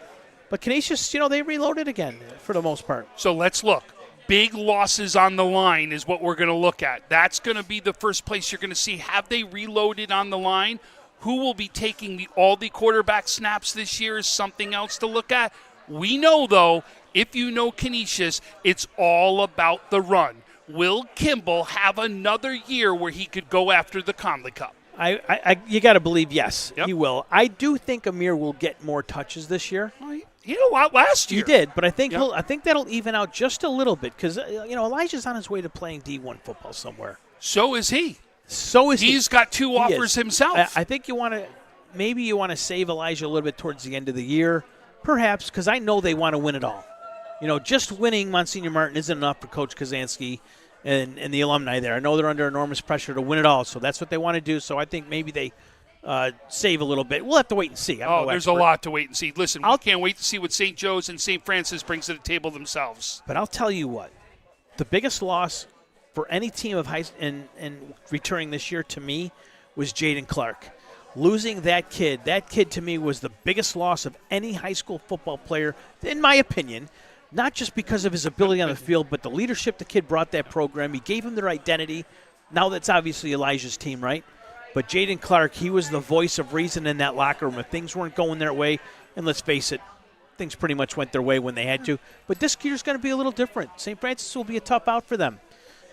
But Canisius, they reloaded again for the most part. So let's look. Big losses on the line is what we're going to look at. That's going to be the first place you're going to see. Have they reloaded on the line? Who will be taking all the quarterback snaps this year is something else to look at. We know, though, if you know Canisius, it's all about the run. Will Kimball have another year where he could go after the Conley Cup? You got to believe yes, Yep. he will. I do think Amir will get more touches this year. He had a lot last year. He did, but I think I think that'll even out just a little bit because Elijah's on his way to playing D1 football somewhere. So is he. He's got 2 offers himself. I think you want to save Elijah a little bit towards the end of the year, perhaps, because I know they want to win it all. Just winning Monsignor Martin isn't enough for Coach Kazansky and the alumni there. I know they're under enormous pressure to win it all, so that's what they want to do. So I think maybe they save a little bit. We'll have to wait and see. There's a lot to wait and see. Listen, we can't wait to see what St. Joe's and St. Francis brings to the table themselves. But I'll tell you what, the biggest loss for any team of high and returning this year to me was Jaden Clark. Losing that kid to me was the biggest loss of any high school football player, in my opinion, not just because of his ability on the field, but the leadership the kid brought that program. He gave him their identity. Now that's obviously Elijah's team, right? But Jaden Clark, he was the voice of reason in that locker room. If things weren't going their way, and let's face it, things pretty much went their way when they had to. But this year's going to be a little different. St. Francis will be a tough out for them.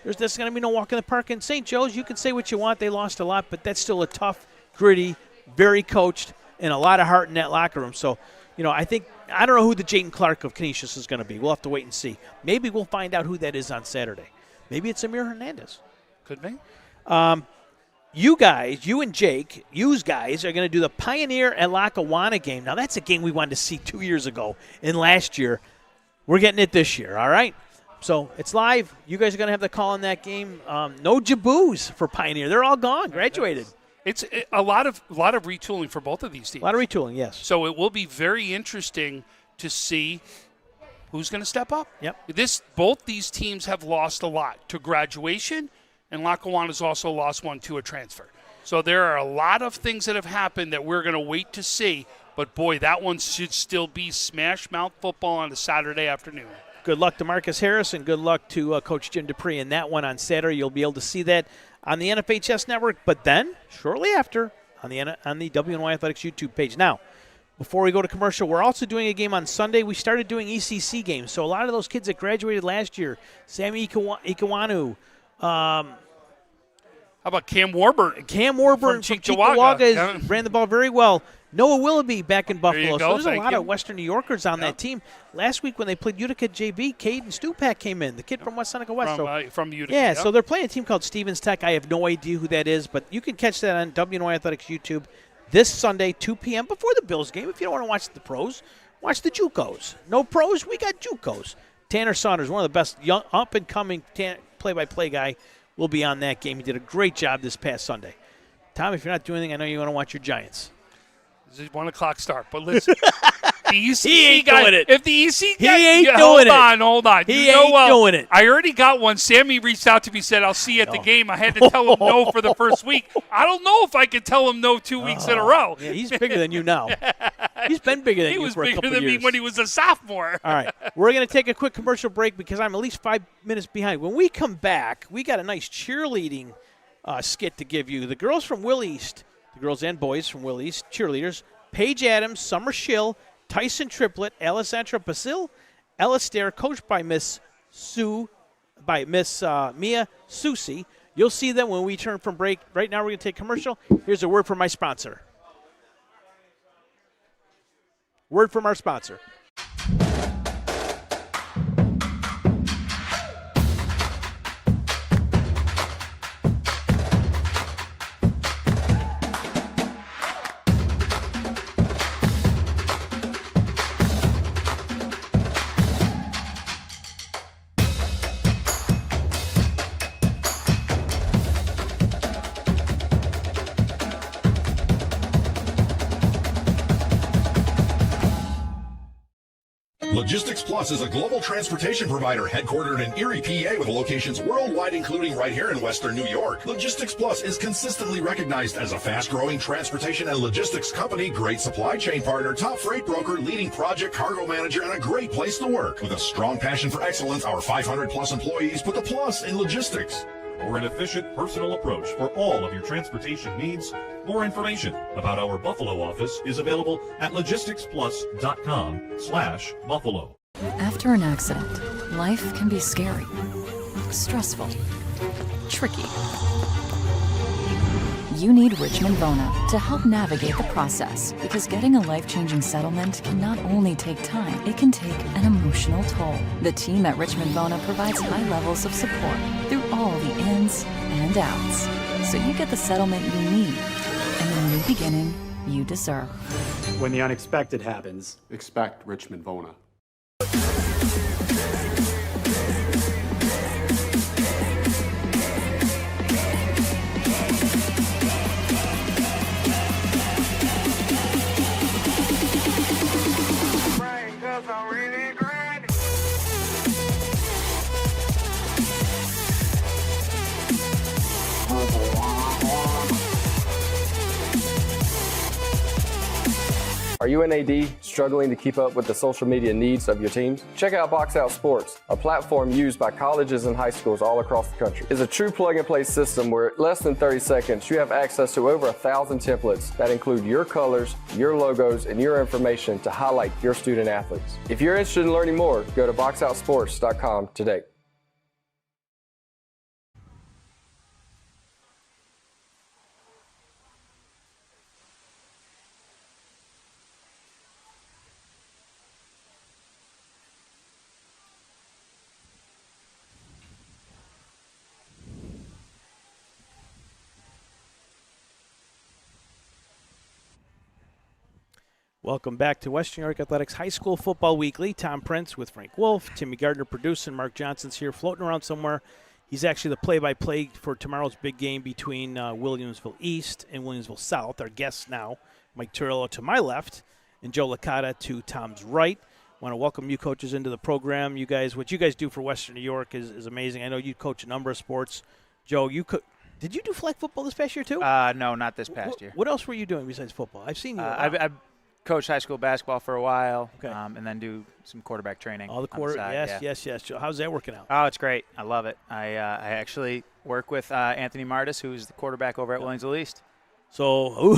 There's going to be no walk in the park. And St. Joe's, you can say what you want. They lost a lot, but that's still a tough, gritty, very coached, and a lot of heart in that locker room. So, I don't know who the Jaden Clark of Canisius is going to be. We'll have to wait and see. Maybe we'll find out who that is on Saturday. Maybe it's Amir Hernandez. Could be. You and Jake, are going to do the Pioneer at Lackawanna game. Now, that's a game we wanted to see 2 years ago and last year. We're getting it this year, all right? So it's live. You guys are going to have the call on that game. No Jaboos for Pioneer. They're all gone, graduated. It's a lot of retooling for both of these teams. A lot of retooling, yes. So it will be very interesting to see who's going to step up? Yep. Both these teams have lost a lot to graduation, and Lackawanna's also lost one to a transfer. So there are a lot of things that have happened that we're going to wait to see. But, boy, that one should still be smash mouth football on a Saturday afternoon. Good luck to Marcus Harris, and good luck to Coach Jim Dupree in that one on Saturday. You'll be able to see that on the NFHS Network, but then shortly after on the WNY Athletics YouTube page. Now, before we go to commercial, we're also doing a game on Sunday. We started doing ECC games, so a lot of those kids that graduated last year, Sammy Ikawanu, how about Cam Warburton? Cam Warburton from Cheektowaga ran the ball very well. Noah Willoughby back in Buffalo. So there's a lot of Western New Yorkers on that team. Last week when they played Utica JV, Caden Stupak came in, the kid from West Seneca West. From Utica. Yeah, so they're playing a team called Stevens Tech. I have no idea who that is, but you can catch that on WNY Athletics YouTube this Sunday, 2 p.m. before the Bills game. If you don't want to watch the pros, watch the JUCOs. No pros, we got JUCOs. Tanner Saunders, one of the best young up-and-coming play-by-play guy, will be on that game. He did a great job this past Sunday. Tom, if you're not doing anything, I know you want to watch your Giants. It's a 1 o'clock start, but listen. The ECC he ain't guy, doing it. If the ECC guy, he ain't doing it. Hold on. He ain't doing it. I already got one. Sammy reached out to me, said, I'll see you at the game. I had to tell him no for the first week. I don't know if I can tell him no 2 weeks in a row. Yeah, he's bigger than you now. He's been bigger than you for a couple years. He was bigger than me when he was a sophomore. All right. We're going to take a quick commercial break because I'm at least 5 minutes behind. When we come back, we got a nice cheerleading skit to give you. The girls from Will East, the girls and boys from Will East, cheerleaders, Paige Adams, Summer Schill, Tyson Triplett, Alessandra Basil, Ella Stair, coached by Miss Mia Susi. You'll see them when we turn from break. Right now we're going to take commercial. Here's a word from my sponsor. Word from our sponsor. Logistics Plus is a global transportation provider headquartered in Erie, PA with locations worldwide, including right here in Western New York. Logistics Plus is consistently recognized as a fast-growing transportation and logistics company, great supply chain partner, top freight broker, leading project cargo manager, and a great place to work. With a strong passion for excellence, our 500-plus employees put the plus in logistics. For an efficient, personal approach for all of your transportation needs, more information about our Buffalo office is available at logisticsplus.com/Buffalo. After an accident, life can be scary, stressful, tricky. You need Richmond Bona to help navigate the process, because getting a life-changing settlement can not only take time, it can take an emotional toll. The team at Richmond Bona provides high levels of support through all the ins and outs, so you get the settlement you need and the new beginning you deserve. When the unexpected happens, expect Richmond Bona. Are you an AD struggling to keep up with the social media needs of your teams? Check out Box Out Sports, a platform used by colleges and high schools all across the country. It's a true plug-and-play system where in less than 30 seconds you have access to over 1,000 templates that include your colors, your logos, and your information to highlight your student athletes. If you're interested in learning more, go to boxoutsports.com today. Welcome back to Western New York Athletics High School Football Weekly. Tom Prince with Frank Wolf, Timmy Gardner producing, Mark Johnson's here floating around somewhere. He's actually the play-by-play for tomorrow's big game between Williamsville East and Williamsville South. Our guests now, Mike Turillo to my left and Joe Licata to Tom's right. Want to welcome you coaches into the program. You guys, what you guys do for Western New York is amazing. I know you coach a number of sports. Joe, did you do flag football this past year too? No, not this past year. What else were you doing besides football? I've seen you. I've coached high school basketball for a while, okay. And then do some quarterback training. All the quarter, yes. Joe, how's that working out? Oh, it's great. I love it. I actually work with Anthony Martis, who's the quarterback over at Williamsville East. So,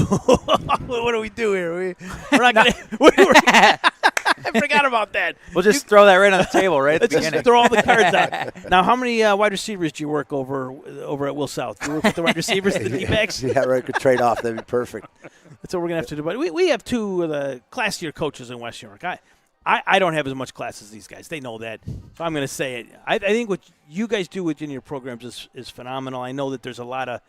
what do we do here? We're not going to. I forgot about that. We'll just throw that right on the table right at the beginning. Just throw all the cards out. Now, how many wide receivers do you work over at Will South? Do you work with the wide receivers, the D-backs? Yeah, right. Could trade off. That'd be perfect. That's what we're going to have to do. But we have two of the classier coaches in West New York. I don't have as much class as these guys. They know that. So I'm going to say it. I think what you guys do within your programs is phenomenal. I know that there's a lot of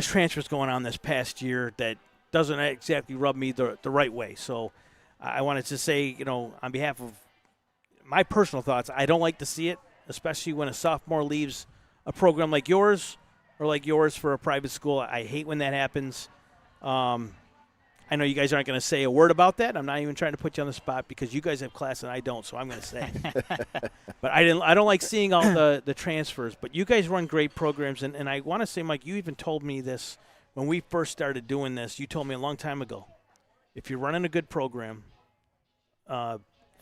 transfers going on this past year that doesn't exactly rub me the right way. So I wanted to say, on behalf of my personal thoughts, I don't like to see it, especially when a sophomore leaves a program like yours or like yours for a private school. I hate when that happens. I know you guys aren't going to say a word about that. I'm not even trying to put you on the spot because you guys have class and I don't, so I'm going to say it. But I don't like seeing all the transfers. But you guys run great programs, and I want to say, Mike, you even told me this when we first started doing this. You told me a long time ago, if you're running a good program,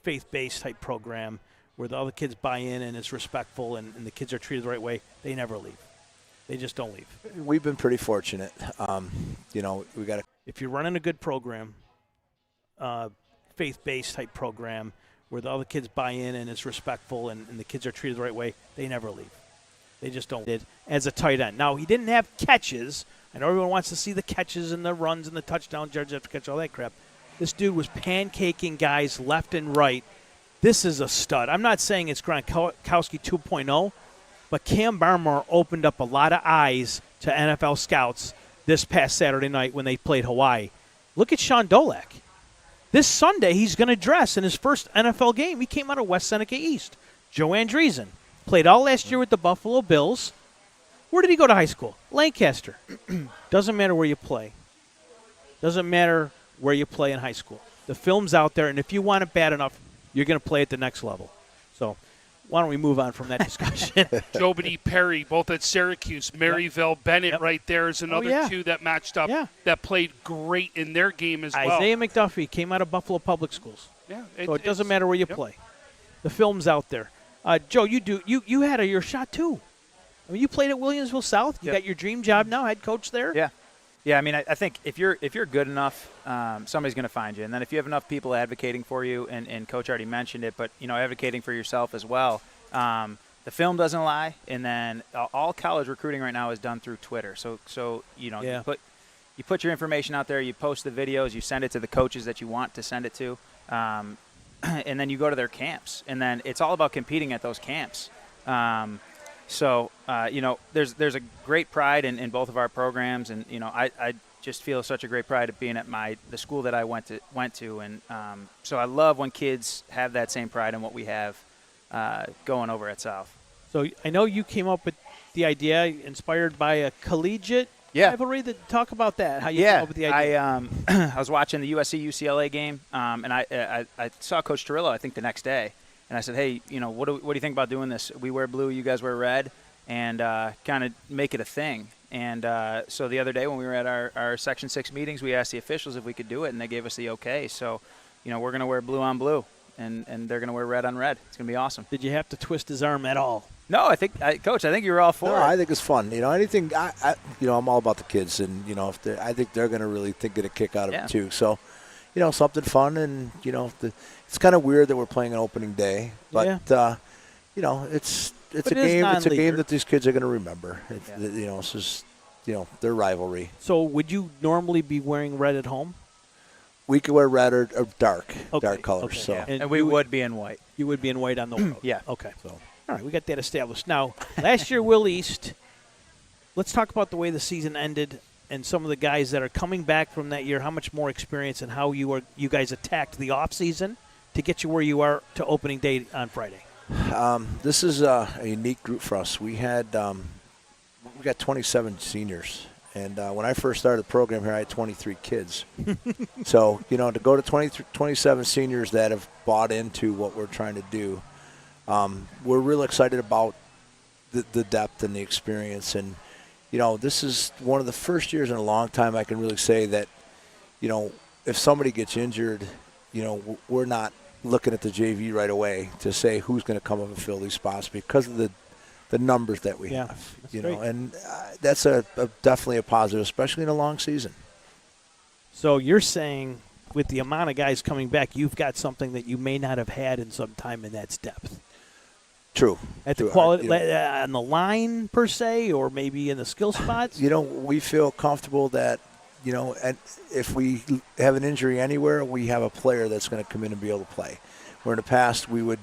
faith-based type program, where all the kids buy in and it's respectful and the kids are treated the right way, they never leave. They just don't leave. We've been pretty fortunate. We got to. If you're running a good program, faith-based type program, where all the kids buy in and it's respectful and the kids are treated the right way, they never leave. They just don't. As a tight end. Now, he didn't have catches. I know everyone wants to see the catches and the runs and the touchdown yards after catch, all that crap. This dude was pancaking guys left and right. This is a stud. I'm not saying it's Gronkowski 2.0, but Cam Barmore opened up a lot of eyes to NFL scouts this past Saturday night when they played Hawaii. Look at Sean Dolak. This Sunday, he's going to dress in his first NFL game. He came out of West Seneca East. Joe Andreessen played all last year with the Buffalo Bills. Where did he go to high school? Lancaster. Doesn't matter where you play. Doesn't matter where you play in high school. The film's out there, and if you want it bad enough, you're going to play at the next level. So why don't we move on from that discussion? Jobity Perry, both at Syracuse. Maryville Bennett right there is another two that matched up that played great in their game as well. Isaiah McDuffie came out of Buffalo Public Schools. Yeah, so it doesn't matter where you play. The film's out there. Joe, you had your shot too. I mean, you played at Williamsville South. You got your dream job now, head coach there. Yeah. Yeah, I mean, I think if you're good enough, somebody's going to find you. And then if you have enough people advocating for you, and Coach already mentioned it, but, advocating for yourself as well, the film doesn't lie. And then all college recruiting right now is done through Twitter. So you put your information out there, you post the videos, you send it to the coaches that you want to send it to, and then you go to their camps. And then it's all about competing at those camps. So, there's a great pride in both of our programs, and I just feel such a great pride of being at the school that I went to, and so I love when kids have that same pride in what we have going over at South. So I know you came up with the idea inspired by a collegiate rivalry. Talk about that. How you came up with the idea? I was watching the USC-UCLA game, and I saw Coach Torillo, I think, the next day. And I said, hey, what do you think about doing this? We wear blue, you guys wear red, and kind of make it a thing. And so the other day when we were at our Section 6 meetings, we asked the officials if we could do it, and they gave us the okay. So, we're going to wear blue on blue, and they're going to wear red on red. It's going to be awesome. Did you have to twist his arm at all? No, Coach, I think you were all for it. I think it's fun. Anything, I'm all about the kids, and, I think they're going to really get a kick out of it too. So, something fun, and, it's kind of weird that we're playing on opening day, but it's a game. It's a game that these kids are going to remember. It's just their rivalry. So, would you normally be wearing red at home? We could wear red or dark colors. Okay. So, and we would be in white. You would be in white on the road. Yeah. Okay. So, all right, we got that established. Now, last year, Will East. Let's talk about the way the season ended. And some of the guys that are coming back from that year, how much more experience and how you guys attacked the offseason to get you where you are to opening day on Friday? This is a unique group for us. We got 27 seniors, And when I first started the program here, I had 23 kids. So, to go to 27 seniors that have bought into what we're trying to do, we're real excited about the depth and the experience. And, this is one of the first years in a long time I can really say that, if somebody gets injured, we're not looking at the JV right away to say who's going to come up and fill these spots because of the numbers that we have, and that's definitely a positive, especially in a long season. So you're saying with the amount of guys coming back, you've got something that you may not have had in some time, and that's depth. True. At the quality on the line per se, or maybe in the skill spots. We feel comfortable that and if we have an injury anywhere, we have a player that's going to come in and be able to play. Where in the past we would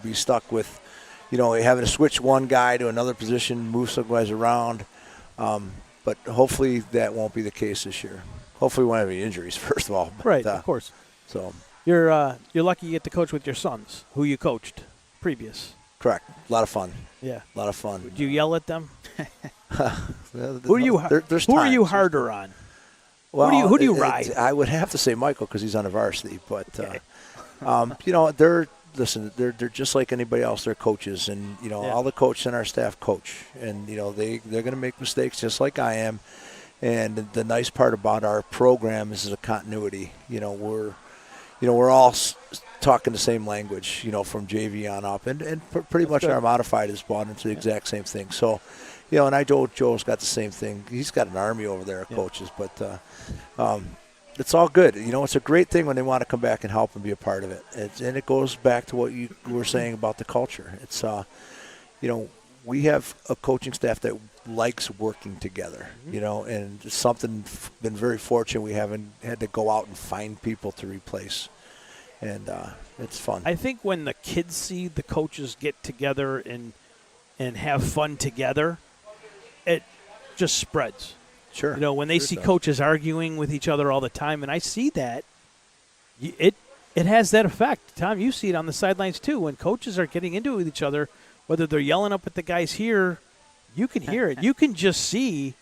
be stuck with having to switch one guy to another position, move some guys around. But hopefully that won't be the case this year. Hopefully we won't have any injuries, first of all. But, right, of course. So you're lucky you get to coach with your sons, who you coached previous. Correct. A lot of fun. Yeah. A lot of fun. Do you yell at them? Who are you harder on? Well, who do you ride? I would have to say Michael because he's on the varsity. But, okay. they're just like anybody else. They're coaches, and all the coaches on our staff coach, and they're going to make mistakes just like I am. And the nice part about our program is a continuity. We're all talking the same language. From JV on up, and pretty much our modified is bought into the exact same thing. So, and I Joe's got the same thing. He's got an army over there of coaches, but. It's all good. It's a great thing when they want to come back and help and be a part of it. And it goes back to what you were saying about the culture. It's, we have a coaching staff that likes working together, and it's something been very fortunate we haven't had to go out and find people to replace. And it's fun. I think when the kids see the coaches get together and have fun together, it just spreads. Sure. When they see coaches arguing with each other all the time, and I see that, it has that effect. Tom, you see it on the sidelines too. When coaches are getting into it with each other, whether they're yelling up at the guys here, you can hear it. You can just see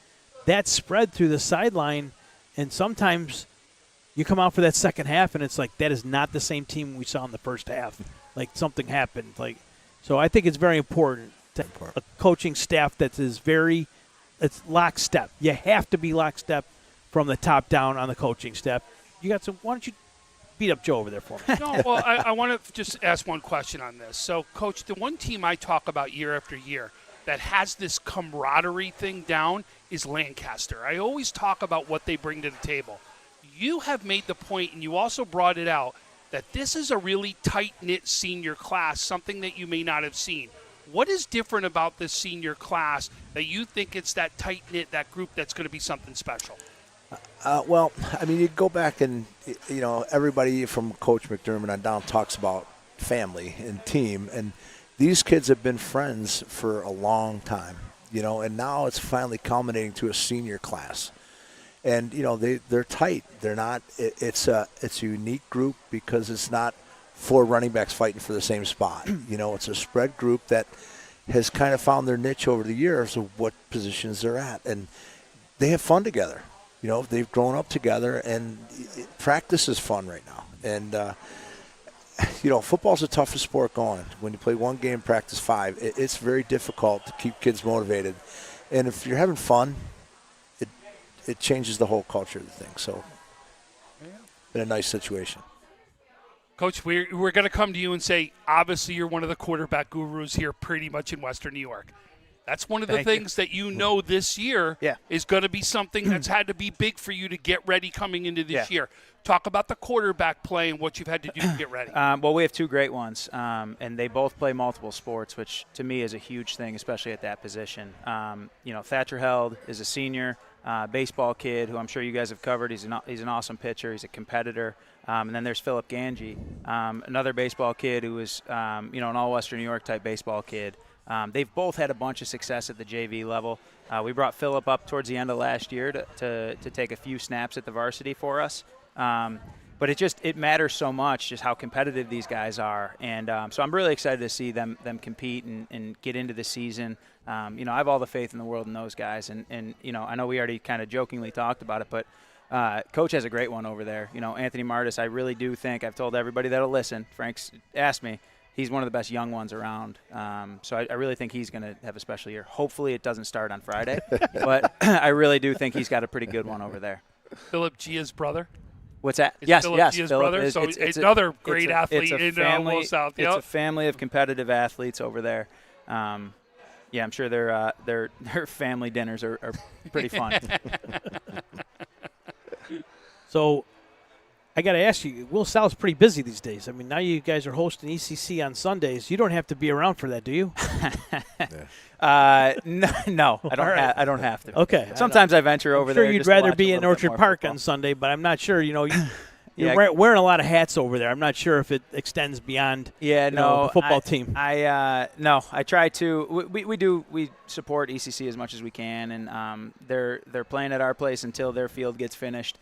that spread through the sideline, and sometimes you come out for that second half, and it's like that is not the same team we saw in the first half. Like something happened. So I think it's very important to a coaching staff that is very – it's lockstep. You have to be lockstep from the top down on the coaching staff. You got some. Why don't you beat up Joe over there for me? No, well, I want to just ask one question on this. So, Coach, the one team I talk about year after year that has this camaraderie thing down is Lancaster. I always talk about what they bring to the table. You have made the point, and you also brought it out, that this is a really tight-knit senior class, something that you may not have seen. What is different about this senior class that you think it's that tight-knit, that group that's going to be something special? Well, I mean, you go back and, everybody from Coach McDermott on down talks about family and team. And these kids have been friends for a long time, and now it's finally culminating to a senior class. And, they're tight. They're not – it's a unique group because it's not – 4 running backs fighting for the same spot. It's a spread group that has kind of found their niche over the years of what positions they're at. And they have fun together. They've grown up together, and practice is fun right now. And, football's the toughest sport going. When you play one game, practice 5, it's very difficult to keep kids motivated. And if you're having fun, it changes the whole culture of the thing. So, in a nice situation. Coach, we're going to come to you and say, obviously you're one of the quarterback gurus here pretty much in Western New York. That's one of the things that this year is going to be something that's had to be big for you to get ready coming into this year. Talk about the quarterback play and what you've had to do to get ready. Well, we have 2 great ones, and they both play multiple sports, which to me is a huge thing, especially at that position. Thatcher Held is a senior baseball kid who I'm sure you guys have covered. He's an awesome pitcher. He's a competitor. And then there's Philip Ganji, another baseball kid who was, an all-Western New York type baseball kid. They've both had a bunch of success at the JV level. We brought Philip up towards the end of last year to take a few snaps at the varsity for us. But But it matters so much just how competitive these guys are. And so I'm really excited to see them compete and get into the season. I have all the faith in the world in those guys. And I know we already kind of jokingly talked about it, but Coach has a great one over there. Anthony Martis, I really do think, I've told everybody that'll listen, Frank's asked me, he's one of the best young ones around. So I really think he's going to have a special year. Hopefully it doesn't start on Friday, but I really do think he's got a pretty good one over there. Philip Gia's brother. What's that? Yes. Philip Brother. So it's another great athlete in Will South. It's a family of competitive athletes over there. I'm sure their family dinners are pretty fun. So I got to ask you, Will South's pretty busy these days. I mean, now you guys are hosting ECC on Sundays. You don't have to be around for that, do you? No, I don't have to. Okay. Sometimes I venture over there. I'm sure you'd rather be in Orchard Park on Sunday, but I'm not sure. You're wearing a lot of hats over there. I'm not sure if it extends beyond the football team. I try to. We support ECC as much as we can, and they're playing at our place until their field gets finished.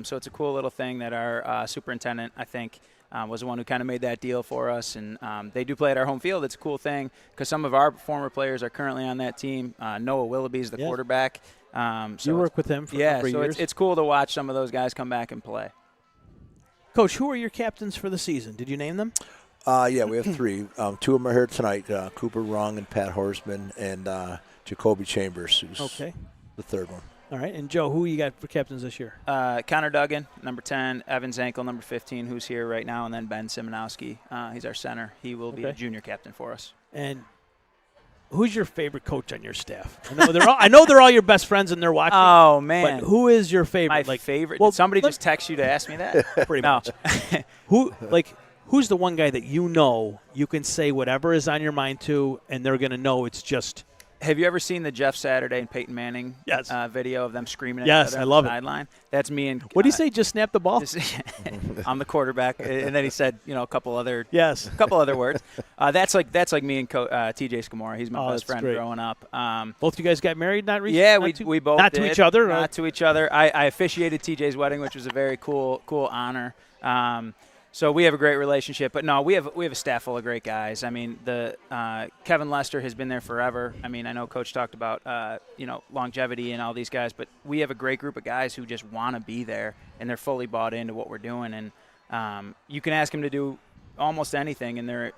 So it's a cool little thing that our superintendent, I think, was the one who kind of made that deal for us. And they do play at our home field. It's a cool thing because some of our former players are currently on that team. Noah Willoughby's the quarterback. So you work with him for a number of years. It's cool to watch some of those guys come back and play. Coach, who are your captains for the season? Did you name them? Yeah, we have 3. 2 of them are here tonight, Cooper Rung and Pat Horsman, and Jacoby Chambers, who's the third one. All right, and Joe, who you got for captains this year? Connor Duggan, number 10, Evan Zankel, number 15, who's here right now, and then Ben Simonowski. He's our center. He will be the junior captain for us. And who's your favorite coach on your staff? I know they're all your best friends and they're watching. Oh, man. But who is your favorite? My favorite? Did somebody just text you to ask me that? Pretty much. Who's the one guy that you can say whatever is on your mind to, and they're going to know it's just. Have you ever seen the Jeff Saturday and Peyton Manning video of them screaming at each other I love on the sideline? That's me and. What did he say? Just snap the ball. I'm the quarterback, and then he said, a couple other words. That's like me and TJ Scamora. He's my best friend growing up. Both you guys got married, not recently? Yeah, we both not did. to each other. Not to each other. I officiated TJ's wedding, which was a very cool honor. So we have a great relationship, but no, we have a staff full of great guys. I mean, Kevin Lester has been there forever. I mean, I know Coach talked about longevity and all these guys, but we have a great group of guys who just want to be there and they're fully bought into what we're doing. And you can ask them to do almost anything, and they're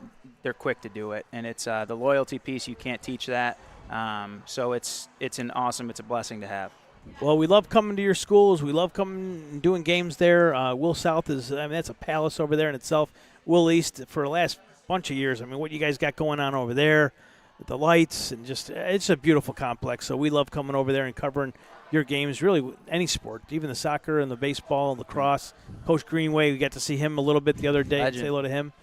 quick to do it. And it's the loyalty piece. You can't teach that. So it's a blessing to have. Well, we love coming to your schools. We love coming and doing games there. Will South that's a palace over there in itself. Will East, for the last bunch of years, what you guys got going on over there, with the lights, and it's a beautiful complex. So we love coming over there and covering your games, really any sport, even the soccer and the baseball and lacrosse. Coach Greenway, we got to see him a little bit the other day. Say hello to him.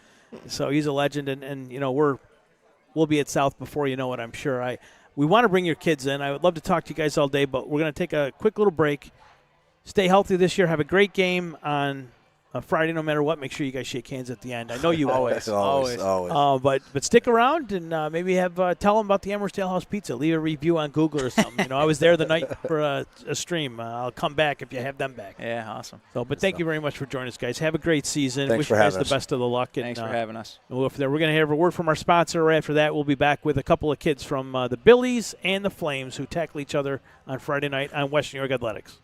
So he's a legend, and we'll be at South before you know it, I'm sure. We want to bring your kids in. I would love to talk to you guys all day, but we're going to take a quick little break. Stay healthy this year. Have a great game on Friday no matter what. Make sure you guys shake hands at the end. I know you always. But stick around and maybe tell them about the Amherst Alehouse Pizza. Leave a review on Google or something. I was there the night for a stream. I'll come back if you have them back. Yeah, awesome. But thank you very much for joining us, guys. Have a great season. Thanks Wish for you guys having the best of the luck. Thanks for having us. We'll go from there. We're going to have a word from our sponsor. Right after that, we'll be back with a couple of kids from the Billies and the Flames who tackle each other on Friday night on Western New York Athletics.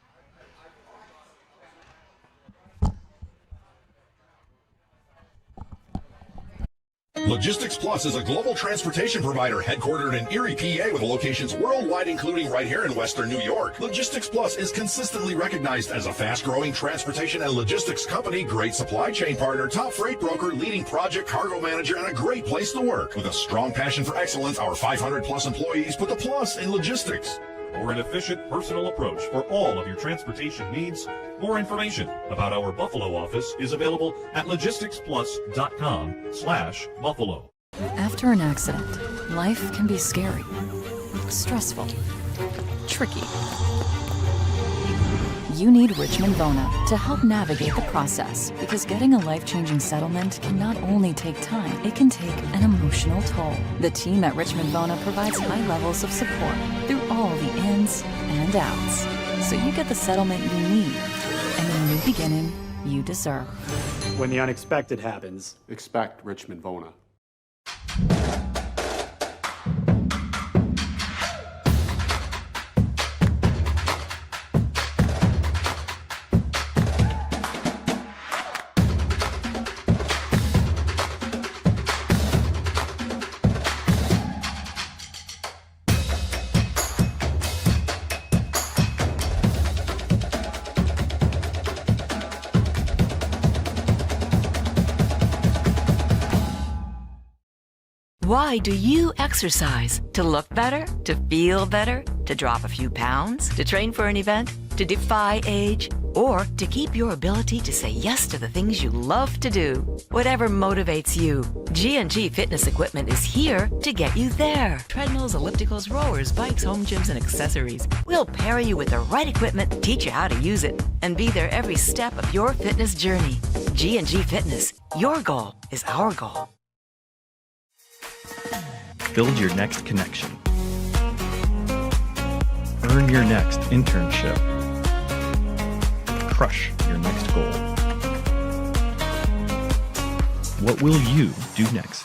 Logistics Plus is a global transportation provider headquartered in Erie, PA with locations worldwide, including right here in Western New York. Logistics Plus is consistently recognized as a fast-growing transportation and logistics company, great supply chain partner, top freight broker, leading project cargo manager, and a great place to work. With a strong passion for excellence, our 500-plus employees put the plus in logistics. For an efficient, personal approach for all of your transportation needs, more information about our Buffalo office is available at logisticsplus.com/Buffalo. After an accident, life can be scary, stressful, tricky. You need Richmond Bona to help navigate the process, because getting a life-changing settlement can not only take time, it can take an emotional toll. The team at Richmond Bona provides high levels of support through all the ins and outs, so you get the settlement you need and a new beginning you deserve. When the unexpected happens, expect Richmond Bona. Why do you exercise? To look better? To feel better? To drop a few pounds? To train for an event? To defy age? Or to keep your ability to say yes to the things you love to do? Whatever motivates you, G&G Fitness Equipment is here to get you there. Treadmills, ellipticals, rowers, bikes, home gyms, and accessories. We'll pair you with the right equipment, teach you how to use it, and be there every step of your fitness journey. G&G Fitness. Your goal is our goal. Build your next connection. Earn your next internship. Crush your next goal. What will you do next?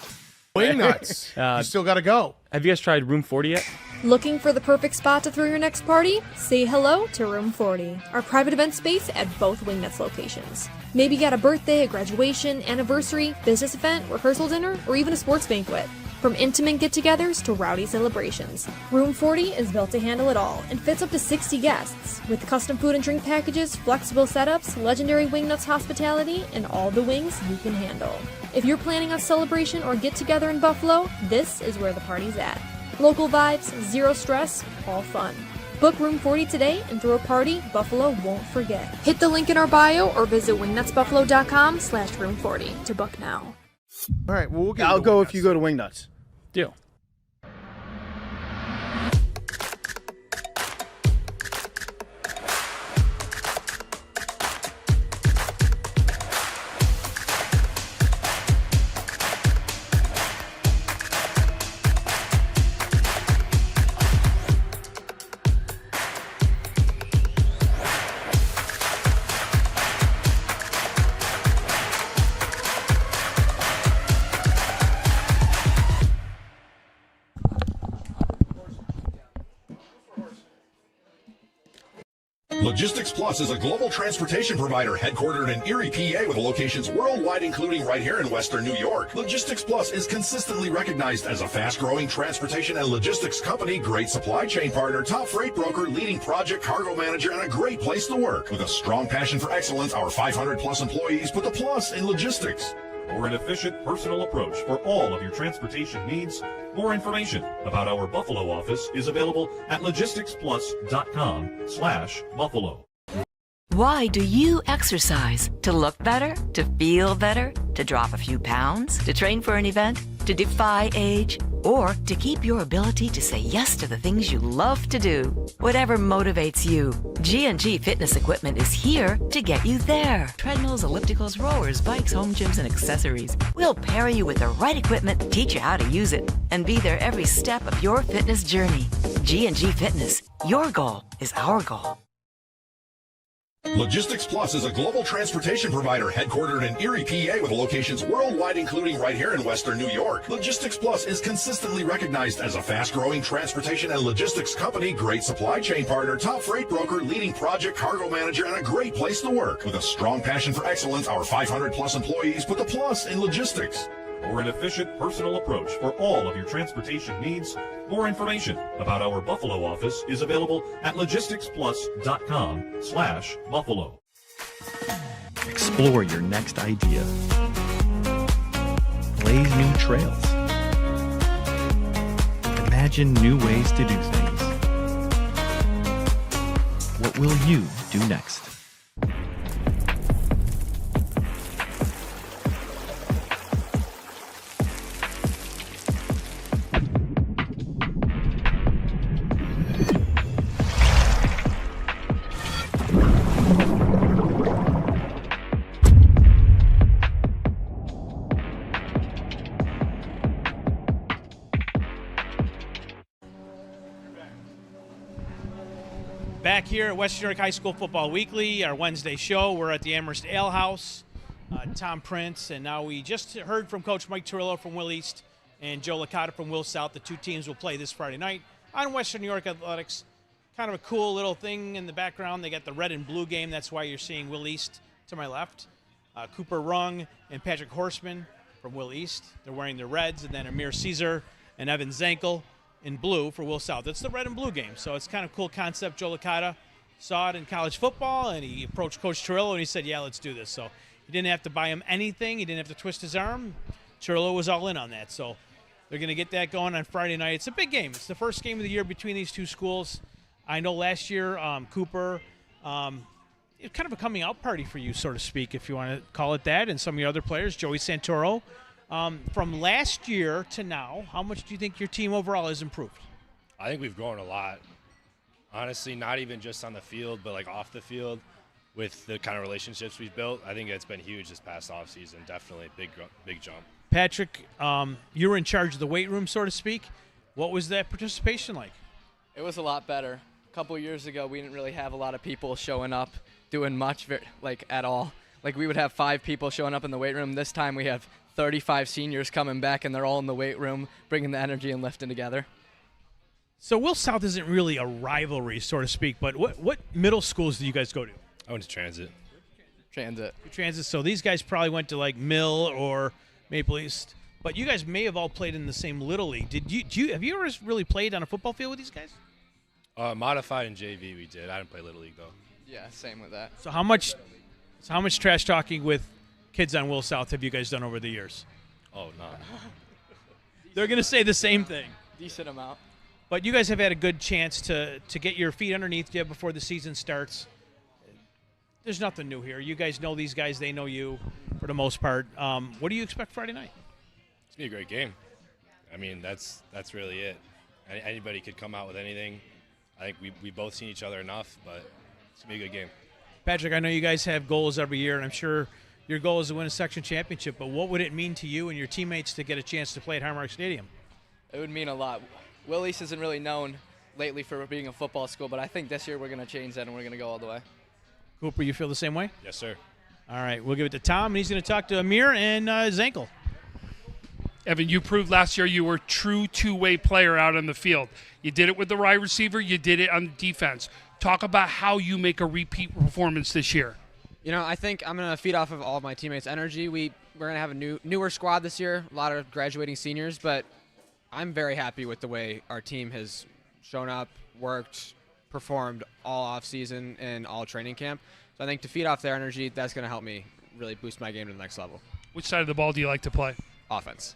Wingnuts. You still got to go. Have you guys tried Room 40 yet? Looking for the perfect spot to throw your next party? Say hello to Room 40, our private event space at both Wingnuts locations. Maybe you got a birthday, a graduation, anniversary, business event, rehearsal dinner, or even a sports banquet. From intimate get-togethers to rowdy celebrations, Room 40 is built to handle it all and fits up to 60 guests. With custom food and drink packages, flexible setups, legendary Wingnuts hospitality, and all the wings you can handle. If you're planning a celebration or get-together in Buffalo, this is where the party's at. Local vibes, zero stress, all fun. Book Room 40 today and throw a party Buffalo won't forget. Hit the link in our bio or visit wingnutsbuffalo.com/room40 to book now. All right, well, I'll go if you go to Wingnuts. Deal. Logistics Plus is a global transportation provider headquartered in Erie, PA with locations worldwide, including right here in Western New York. Logistics Plus is consistently recognized as a fast-growing transportation and logistics company, great supply chain partner, top freight broker, leading project cargo manager, and a great place to work. With a strong passion for excellence, our 500-plus employees put the plus in logistics. For an efficient, personal approach for all of your transportation needs, more information about our Buffalo office is available at logisticsplus.com/Buffalo. Why do you exercise? To look better? To feel better? To drop a few pounds? To train for an event? To defy age? Or to keep your ability to say yes to the things you love to do? Whatever motivates you, G&G Fitness Equipment is here to get you there. Treadmills, ellipticals, rowers, bikes, home gyms, and accessories. We'll pair you with the right equipment, teach you how to use it, and be there every step of your fitness journey. G&G Fitness. Your goal is our goal. Logistics Plus is a global transportation provider headquartered in Erie, PA with locations worldwide, including right here in Western New York. Logistics Plus is consistently recognized as a fast-growing transportation and logistics company, great supply chain partner, top freight broker, leading project cargo manager, and a great place to work. With a strong passion for excellence, our 500-plus employees put the plus in logistics. For an efficient, personal approach for all of your transportation needs, more information about our Buffalo office is available at logisticsplus.com/Buffalo. Explore your next idea. Blaze new trails. Imagine new ways to do things. What will you do next? Back here at Western New York High School Football Weekly, our Wednesday show. We're at the Amherst Ale House. Tom Prince, and now we just heard from Coach Mike Turillo from Will East and Joe Licata from Will South. The two teams will play this Friday night on Western New York Athletics. Kind of a cool little thing in the background. They got the red and blue game. That's why you're seeing Will East to my left. Cooper Rung and Patrick Horseman from Will East. They're wearing their reds, and then Amir Caesar and Evan Zankel in blue for Will South. It's the red and blue game, so it's kind of a cool concept. Joe Licata saw it in college football, and he approached Coach Turillo, and he said, yeah, let's do this. So he didn't have to buy him anything. He didn't have to twist his arm. Turillo was all in on that. So they're going to get that going on Friday night. It's a big game. It's the first game of the year between these two schools. I know last year, Cooper, it's kind of a coming out party for you, so to speak, if you want to call it that, and some of your other players, Joey Santoro. From last year to now, how much do you think your team overall has improved? I think we've grown a lot. Honestly, not even just on the field, but like off the field with the kind of relationships we've built. I think it's been huge this past offseason. Definitely big jump. Patrick, you were in charge of the weight room, so to speak. What was that participation like? It was a lot better. A couple of years ago, we didn't really have a lot of people showing up doing much, at all. Like, we would have 5 people showing up in the weight room. This time we have 35 seniors coming back, and they're all in the weight room, bringing the energy and lifting together. So Will South isn't really a rivalry, so to speak, but what middle schools do you guys go to? I went to Transit. Transit. So these guys probably went to like Mill or Maple East, but you guys may have all played in the same Little League. Have you ever really played on a football field with these guys? Modified in JV we did. I didn't play Little League though. Yeah, same with that. So how much trash talking with kids on Will South have you guys done over the years? Oh, no. They're going to say the same thing. Decent amount. But you guys have had a good chance to get your feet underneath you before the season starts. There's nothing new here. You guys know these guys. They know you for the most part. What do you expect Friday night? It's going to be a great game. I mean, that's really it. Anybody could come out with anything. I think we both seen each other enough, but it's going to be a good game. Patrick, I know you guys have goals every year, and I'm sure your goal is to win a section championship, but what would it mean to you and your teammates to get a chance to play at Highmark Stadium? It would mean a lot. Will East isn't really known lately for being a football school, but I think this year we're going to change that and we're going to go all the way. Cooper, you feel the same way? Yes, sir. All right, we'll give it to Tom, and he's going to talk to Amir and Zankel. Evan, you proved last year you were a true two-way player out on the field. You did it with the wide receiver. You did it on defense. Talk about how you make a repeat performance this year. You know, I think I'm going to feed off of all of my teammates' energy. We're going to have a newer squad this year, a lot of graduating seniors, but I'm very happy with the way our team has shown up, worked, performed all off-season and all training camp. So I think to feed off their energy, that's going to help me really boost my game to the next level. Which side of the ball do you like to play? Offense.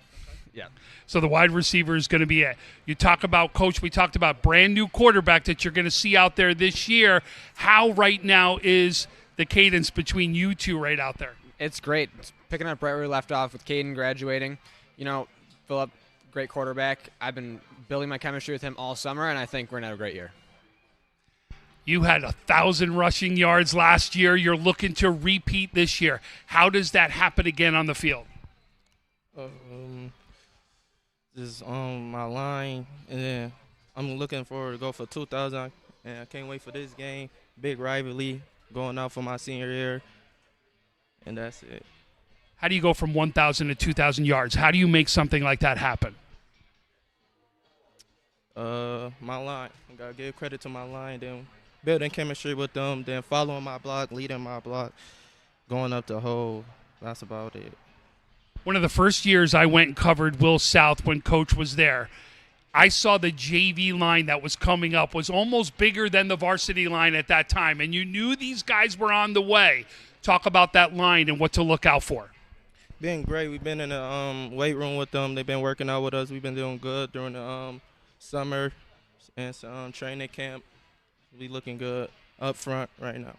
Yeah. So the wide receiver is going to be it. You talk about, Coach, we talked about brand new quarterback that you're going to see out there this year. How right now is the cadence between you two right out there? It's great. It's picking up right where we left off with Caden graduating. You know, Phillip, great quarterback. I've been building my chemistry with him all summer, and I think we're going to have a great year. You had 1,000 rushing yards last year. You're looking to repeat this year. How does that happen again on the field? Just on my line, and then I'm looking forward to go for 2,000, and I can't wait for this game. Big rivalry going out for my senior year, and that's it. How do you go from 1,000 to 2,000 yards? How do you make something like that happen? My line. I got to give credit to my line, then building chemistry with them, then following my block, leading my block, going up the hole. That's about it. One of the first years I went and covered Will South when Coach was there, I saw the JV line that was coming up was almost bigger than the varsity line at that time, and you knew these guys were on the way. Talk about that line and what to look out for. Been great. We've been in the weight room with them. They've been working out with us. We've been doing good during the summer and some training camp. We looking good up front right now.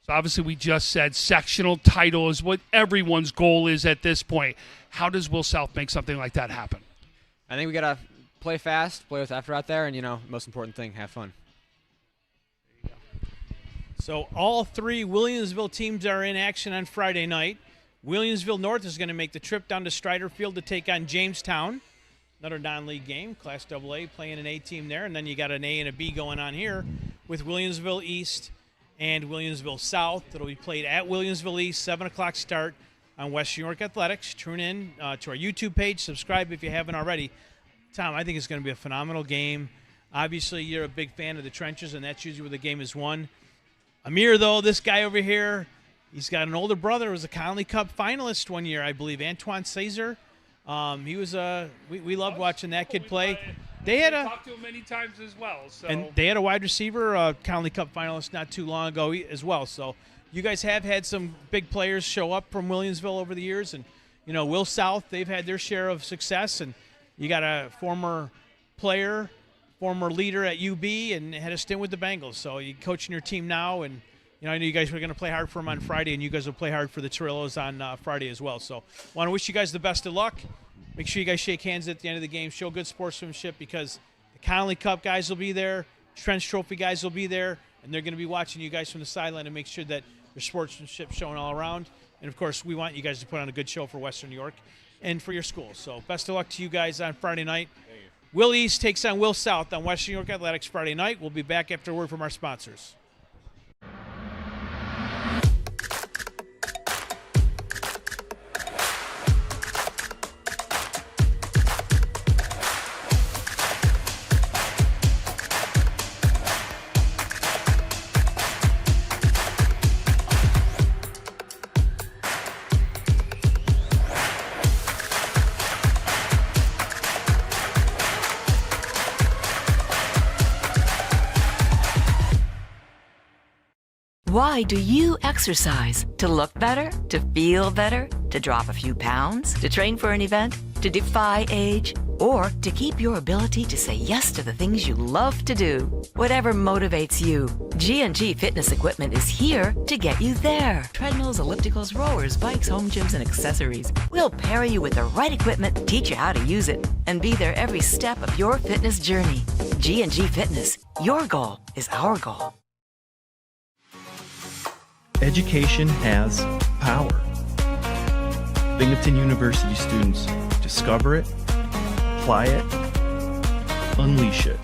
So obviously we just said sectional title is what everyone's goal is at this point. How does Will South make something like that happen? I think we got to play fast, play with effort out there, and, you know, most important thing, have fun. So all three Williamsville teams are in action on Friday night. Williamsville North is going to make the trip down to Strider Field to take on Jamestown. Another non-league game, Class AA, playing an A team there. And then you got an A and a B going on here. with Williamsville East and Williamsville South. That'll be played at Williamsville East, 7 o'clock start on Western New York Athletics. Tune in to our YouTube page. Subscribe if you haven't already. Tom, I think it's going to be a phenomenal game. Obviously, you're a big fan of the trenches, and that's usually where the game is won. Amir, though, this guy over here, he's got an older brother who was a Conley Cup finalist one year, I believe, Antoine Caesar. He was we loved watching that kid play. They had talked to him many times as well. So. And they had a wide receiver, Conley Cup finalist not too long ago as well. So you guys have had some big players show up from Williamsville over the years. And, Will South, they've had their share of success. And you got a former player, former leader at UB, and had a stint with the Bengals. So you're coaching your team now. And, I know you guys were going to play hard for them on Friday, and you guys will play hard for the Torillos on Friday as well. So want to wish you guys the best of luck. Make sure you guys shake hands at the end of the game. Show good sportsmanship because the Conley Cup guys will be there, Trench Trophy guys will be there, and they're going to be watching you guys from the sideline and make sure that your sportsmanship showing all around. And, of course, we want you guys to put on a good show for Western New York and for your school. So best of luck to you guys on Friday night. Will East takes on Will South on Western New York Athletics Friday night. We'll be back after a word from our sponsors. Why do you exercise? To look better? To feel better? To drop a few pounds? To train for an event? To defy age? Or to keep your ability to say yes to the things you love to do? Whatever motivates you, G&G Fitness Equipment is here to get you there. Treadmills, ellipticals, rowers, bikes, home gyms, and accessories. We'll pair you with the right equipment, teach you how to use it, and be there every step of your fitness journey. G&G Fitness. Your goal is our goal. Education has power. Binghamton University students discover it, apply it, unleash it.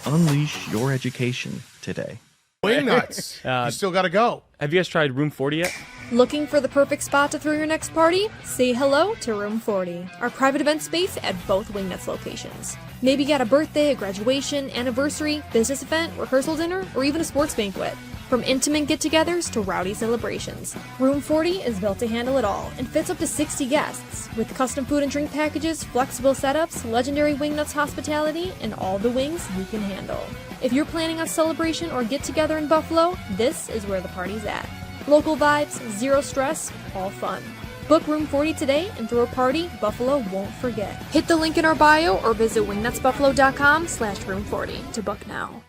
Unleash your education today. Wingnuts. You still got to go. Have you guys tried Room 40 yet? Looking for the perfect spot to throw your next party? Say hello to Room 40, our private event space at both Wingnuts locations. Maybe you got a birthday, a graduation, anniversary, business event, rehearsal dinner, or even a sports banquet. From intimate get-togethers to rowdy celebrations, Room 40 is built to handle it all and fits up to 60 guests, with custom food and drink packages, flexible setups, legendary Wingnuts hospitality, and all the wings you can handle. If you're planning a celebration or get-together in Buffalo, this is where the party's at. Local vibes, zero stress, all fun. Book Room 40 today and throw a party Buffalo won't forget. Hit the link in our bio or visit wingnutsbuffalo.com/room40 to book now.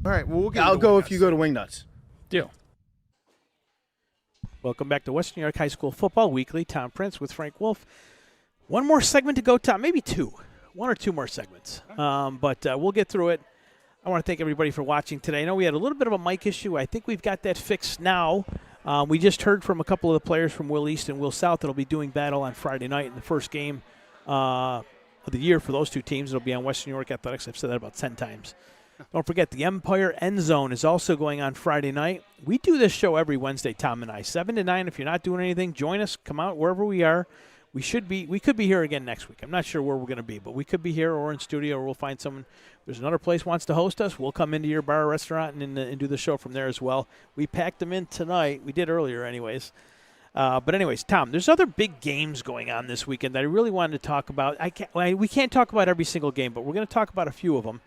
All right, well, I'll go if you go to Wingnuts. Deal. Welcome back to Western New York High School Football Weekly. Tom Prince with Frank Wolf. One more segment to go, Tom. Maybe two. One or two more segments. But we'll get through it. I want to thank everybody for watching today. I know we had a little bit of a mic issue. I think we've got that fixed now. We just heard from a couple of the players from Will East and Will South that will be doing battle on Friday night in the first game of the year for those two teams. It'll be on Western New York Athletics. I've said that about 10 times. Don't forget, the Empire End Zone is also going on Friday night. We do this show every Wednesday, Tom and I, 7 to 9. If you're not doing anything, join us. Come out wherever we are. We could be here again next week. I'm not sure where we're going to be, but we could be here or in studio, or we'll find someone. If there's another place wants to host us, we'll come into your bar or restaurant and do the show from there as well. We packed them in tonight. We did earlier anyways. But anyways, Tom, there's other big games going on this weekend that I really wanted to talk about. We can't talk about every single game, but we're going to talk about a few of them.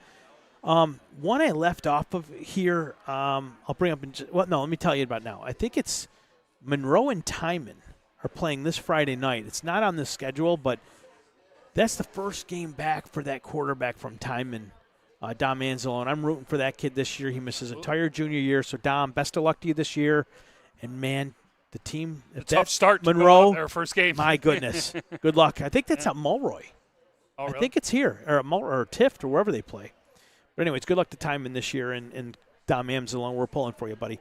One I left off of here, I'll bring up let me tell you about now. I think it's Monroe and Timon are playing this Friday night. It's not on the schedule, but that's the first game back for that quarterback from Timon, Dom Anzalone. I'm rooting for that kid this year. He missed his entire junior year. So, Dom, best of luck to you this year. And, man, the team. Tough start to Monroe, their first game. My goodness. Good luck. I think that's at Mulroy. Oh, really? I think it's here, or Tift, or wherever they play. But anyways, good luck to Timon this year, and Dom Anzalone, we're pulling for you, buddy.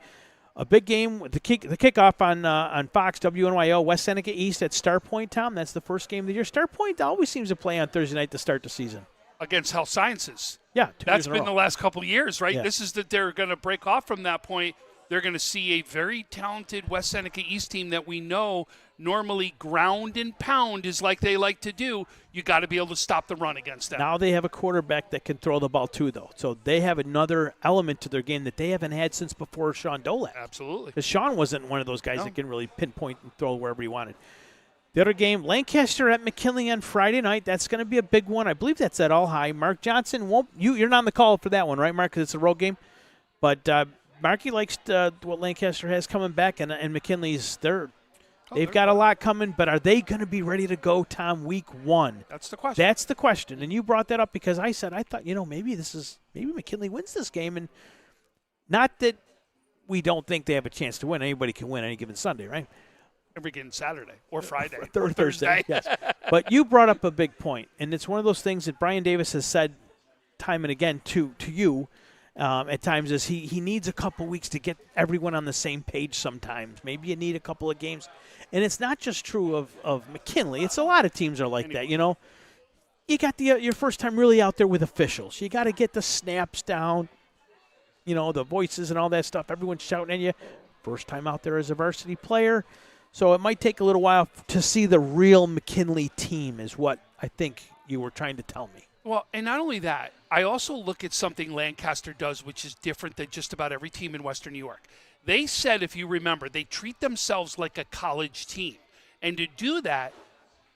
A big game, the kickoff on Fox, WNYO, West Seneca East at Star Point, Tom. That's the first game of the year. Star Point always seems to play on Thursday night to start the season. Against Health Sciences. Yeah, That's been the last couple of years, right? Yeah. This is that they're going to break off from that point. They're going to see a very talented West Seneca East team that we know normally ground and pound is like they like to do. You got to be able to stop the run against them. Now they have a quarterback that can throw the ball too, though. So they have another element to their game that they haven't had since before Sean Dolak. Absolutely. Because Sean wasn't one of those guys that can really pinpoint and throw wherever he wanted. The other game, Lancaster at McKinley on Friday night. That's going to be a big one. I believe that's at All High. Mark Johnson won't. You're not on the call for that one, right, Mark? Because it's a road game. But Marky likes what Lancaster has coming back, and McKinley's they've got a lot coming. But are they going to be ready to go, Tom, week 1? That's the question. That's the question. And you brought that up because I thought maybe McKinley wins this game, and not that we don't think they have a chance to win. Anybody can win any given Sunday, right? Every given Saturday or Friday or Thursday. Yes. But you brought up a big point, and it's one of those things that Brian Davis has said time and again to you at times is he needs a couple weeks to get everyone on the same page sometimes. Maybe you need a couple of games. And it's not just true of McKinley. It's a lot of teams are like that, You got your first time really out there with officials. You got to get the snaps down, the voices and all that stuff. Everyone's shouting at you. First time out there as a varsity player. So it might take a little while to see the real McKinley team is what I think you were trying to tell me. Well, and not only that, I also look at something Lancaster does, which is different than just about every team in Western New York. They said, if you remember, they treat themselves like a college team. And to do that,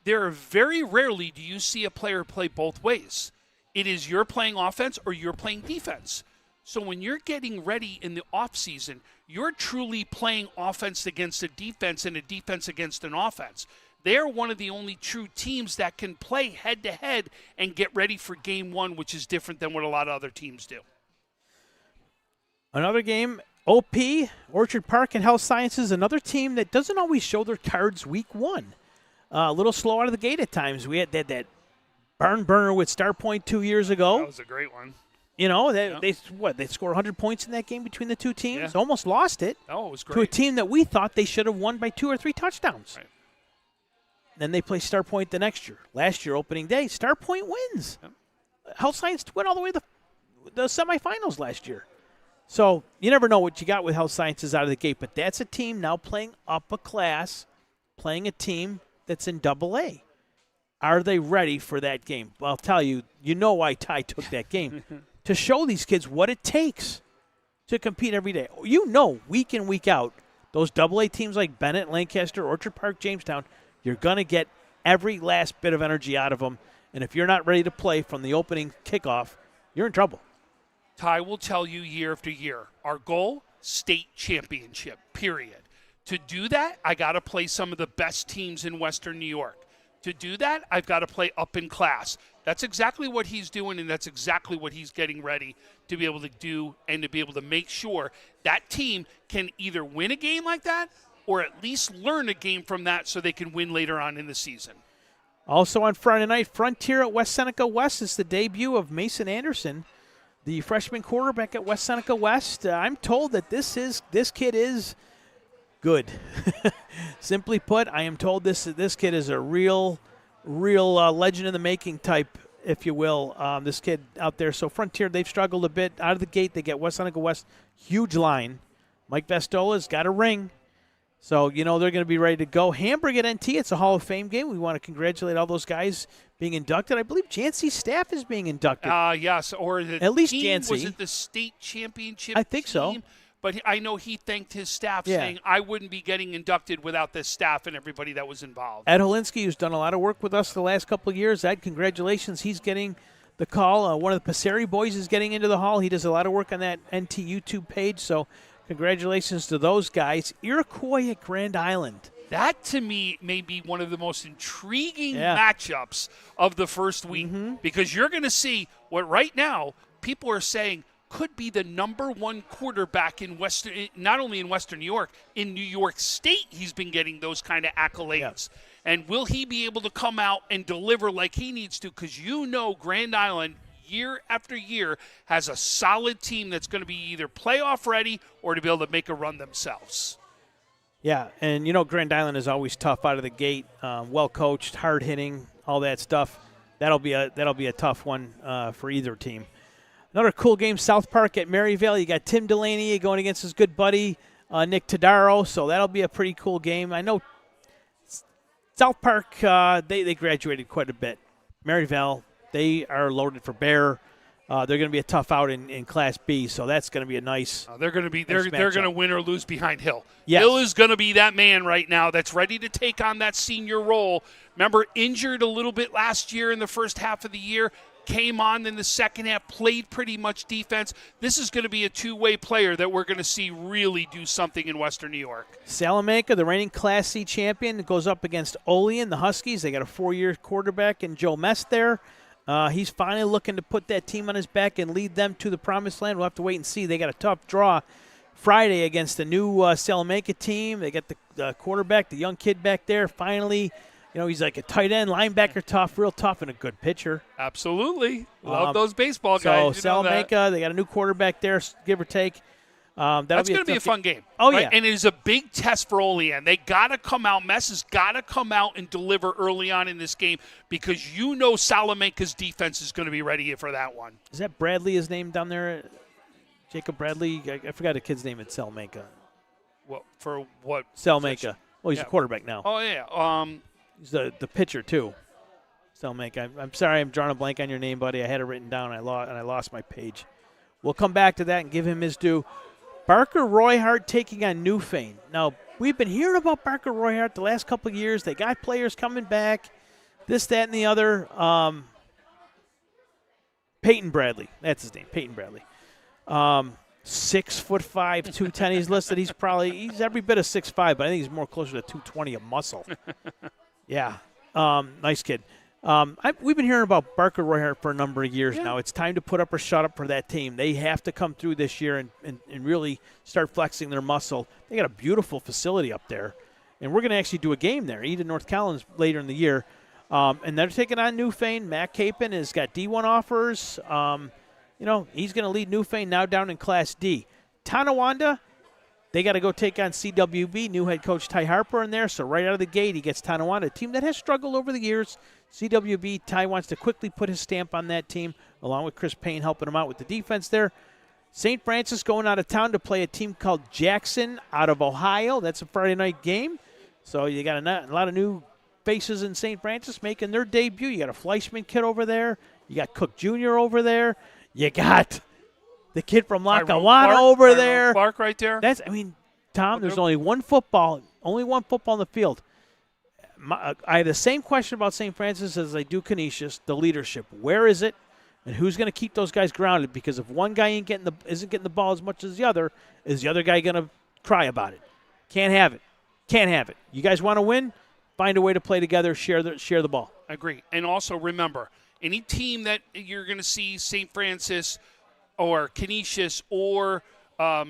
there are very rarely do you see a player play both ways. It is you're playing offense or you're playing defense. So when you're getting ready in the offseason, you're truly playing offense against a defense and a defense against an offense. They're one of the only true teams that can play head-to-head and get ready for game 1, which is different than what a lot of other teams do. Another game, OP, Orchard Park and Health Sciences, another team that doesn't always show their cards week 1. A little slow out of the gate at times. We had that barn burner with Star Point 2 years ago. That was a great one. They scored 100 points in that game between the two teams. Yeah. Almost lost it. Oh, it was great. To a team that we thought they should have won by 2 or 3 touchdowns. Right. Then they play Star Point the next year. Last year, opening day, Star Point wins. Yep. Health Science went all the way to the semifinals last year. So you never know what you got with Health Sciences out of the gate. But that's a team now playing up a class, playing a team that's in AA. Are they ready for that game? Well, I'll tell you, why Ty took that game. To show these kids what it takes to compete every day. Week in, week out, those AA teams like Bennett, Lancaster, Orchard Park, Jamestown, you're going to get every last bit of energy out of them. And if you're not ready to play from the opening kickoff, you're in trouble. Ty will tell you year after year, our goal, state championship, period. To do that, I got to play some of the best teams in Western New York. To do that, I've got to play up in class. That's exactly what he's doing, and that's exactly what he's getting ready to be able to do and to be able to make sure that team can either win a game like that or at least learn a game from that so they can win later on in the season. Also on Friday night, Frontier at West Seneca West is the debut of Mason Anderson, the freshman quarterback at West Seneca West. I'm told that this kid is good. Simply put, I am told this kid is a real legend in the making type, if you will. This kid out there. So Frontier, they've struggled a bit out of the gate. They get West Seneca West, huge line. Mike Vestola's got a ring. So, they're going to be ready to go. Hamburg at NT, it's a Hall of Fame game. We want to congratulate all those guys being inducted. I believe Jancy's staff is being inducted. Yes, or at least Jancy. Was it the state championship I think team? So. But I know he thanked his staff, saying, I wouldn't be getting inducted without the staff and everybody that was involved. Ed Holinsky, who's done a lot of work with us the last couple of years. Ed, congratulations. He's getting the call. One of the Passeri boys is getting into the hall. He does a lot of work on that NT YouTube page, so congratulations to those guys. Iroquois at Grand Island. That, to me, may be one of the most intriguing matchups of the first week because you're going to see what right now people are saying could be the number 1 quarterback in not only in Western New York, in New York State he's been getting those kind of accolades. Yeah. And will he be able to come out and deliver like he needs to? Because Grand Island, year after year, has a solid team that's going to be either playoff ready or to be able to make a run themselves. Yeah, and Grand Island is always tough out of the gate, well coached, hard hitting, all that stuff. That'll be a tough one for either team. Another cool game, South Park at Maryvale. You got Tim Delaney going against his good buddy Nick Tadaro, so that'll be a pretty cool game. I know South Park, they graduated quite a bit. Maryvale, they are loaded for bear. They're going to be a tough out in Class B, so that's going to be a nice. They're going to be they're going to win or lose behind Hill. Yes. Hill is going to be that man right now that's ready to take on that senior role. Remember, injured a little bit last year in the first half of the year. Came on in the second half, played pretty much defense. This is going to be a two-way player that we're going to see really do something in Western New York. Salamanca, the reigning Class C champion, goes up against Olean, the Huskies. They got a 4-year quarterback in Joe Mess there. He's finally looking to put that team on his back and lead them to the promised land. We'll have to wait and see. They got a tough draw Friday against the new Salamanca team. They got the quarterback, the young kid back there, finally. He's like a tight end, linebacker, tough, real tough, and a good pitcher. Absolutely. Love those baseball guys. So Salamanca, they got a new quarterback there, give or take. That's going to be a fun game. Oh, right? yeah. And it is a big test for Olean. They got to come out. Mess has got to come out and deliver early on in this game because Salamanca's defense is going to be ready for that one. Is that Bradley, his name down there? Jacob Bradley? I forgot a kid's name at Salamanca. Well, for what? Salamanca. Position? Well, he's a quarterback now. Oh, yeah. He's the pitcher, too. Salamanca. I'm sorry I'm drawing a blank on your name, buddy. I had it written down, and I lost my page. We'll come back to that and give him his due. Barker Royhart taking on Newfane. Now, we've been hearing about Barker Royhart the last couple of years. They got players coming back, this, that, and the other. Peyton Bradley. That's his name, Peyton Bradley. 6'5", 210. He's listed. He's every bit of 6'5", but I think he's more closer to 220 of muscle. Yeah. Nice kid. We've been hearing about Barker Royhart for a number of years now. It's time to put up or shut up for that team. They have to come through this year and really start flexing their muscle. They got a beautiful facility up there, and we're going to actually do a game there, Eden, North Collins, later in the year. And they're taking on Newfane. Matt Capon has got D1 offers. He's going to lead Newfane now down in Class D. Tonawanda, they got to go take on CWB, new head coach Ty Harper in there. So right out of the gate, he gets Tonawanda, a team that has struggled over the years. CWB, Ty wants to quickly put his stamp on that team, along with Chris Payne helping him out with the defense there. St. Francis going out of town to play a team called Jackson out of Ohio. That's a Friday night game. So you got a lot of new faces in St. Francis making their debut. You got a Fleischman kid over there. You got Cook Jr. over there. You got the kid from Lackawanna over there. Clark right there. Tom, there's only one football on the field. I have the same question about St. Francis as I do Canisius, the leadership. Where is it, and who's going to keep those guys grounded? Because if one guy isn't getting the ball as much as the other, is the other guy going to cry about it? Can't have it. You guys want to win? Find a way to play together, share the ball. I agree. And also remember, any team that you're going to see St. Francis or Canisius or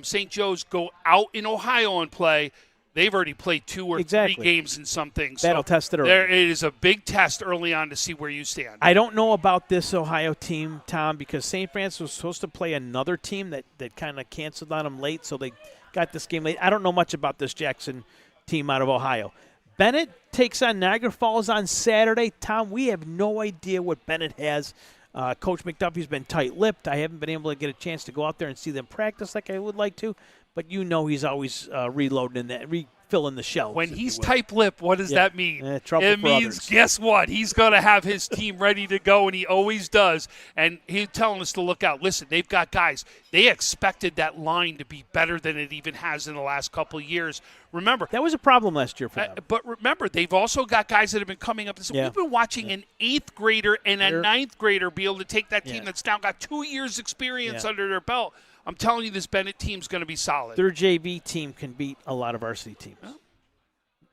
St. Joe's go out in Ohio and play, they've already played 2 or 3 games in some things. That'll test it early. It is a big test early on to see where you stand. I don't know about this Ohio team, Tom, because St. Francis was supposed to play another team that kind of canceled on them late, so they got this game late. I don't know much about this Jackson team out of Ohio. Bennett takes on Niagara Falls on Saturday. Tom, we have no idea what Bennett has. Coach McDuffie's been tight-lipped. I haven't been able to get a chance to go out there and see them practice like I would like to, but he's always reloading that, refilling the shelves. When he's tight-lipped, what does that mean? Trouble it for means, others. Guess what? He's going to have his team ready to go, and he always does. And he's telling us to look out. Listen, they've got guys. They expected that line to be better than it even has in the last couple of years. Remember, that was a problem last year for them. But remember, they've also got guys that have been coming up. So we've been watching an 8th grader and a 9th grader be able to take that team that's now got 2 years' experience under their belt. I'm telling you, this Bennett team's going to be solid. Their JV team can beat a lot of varsity teams.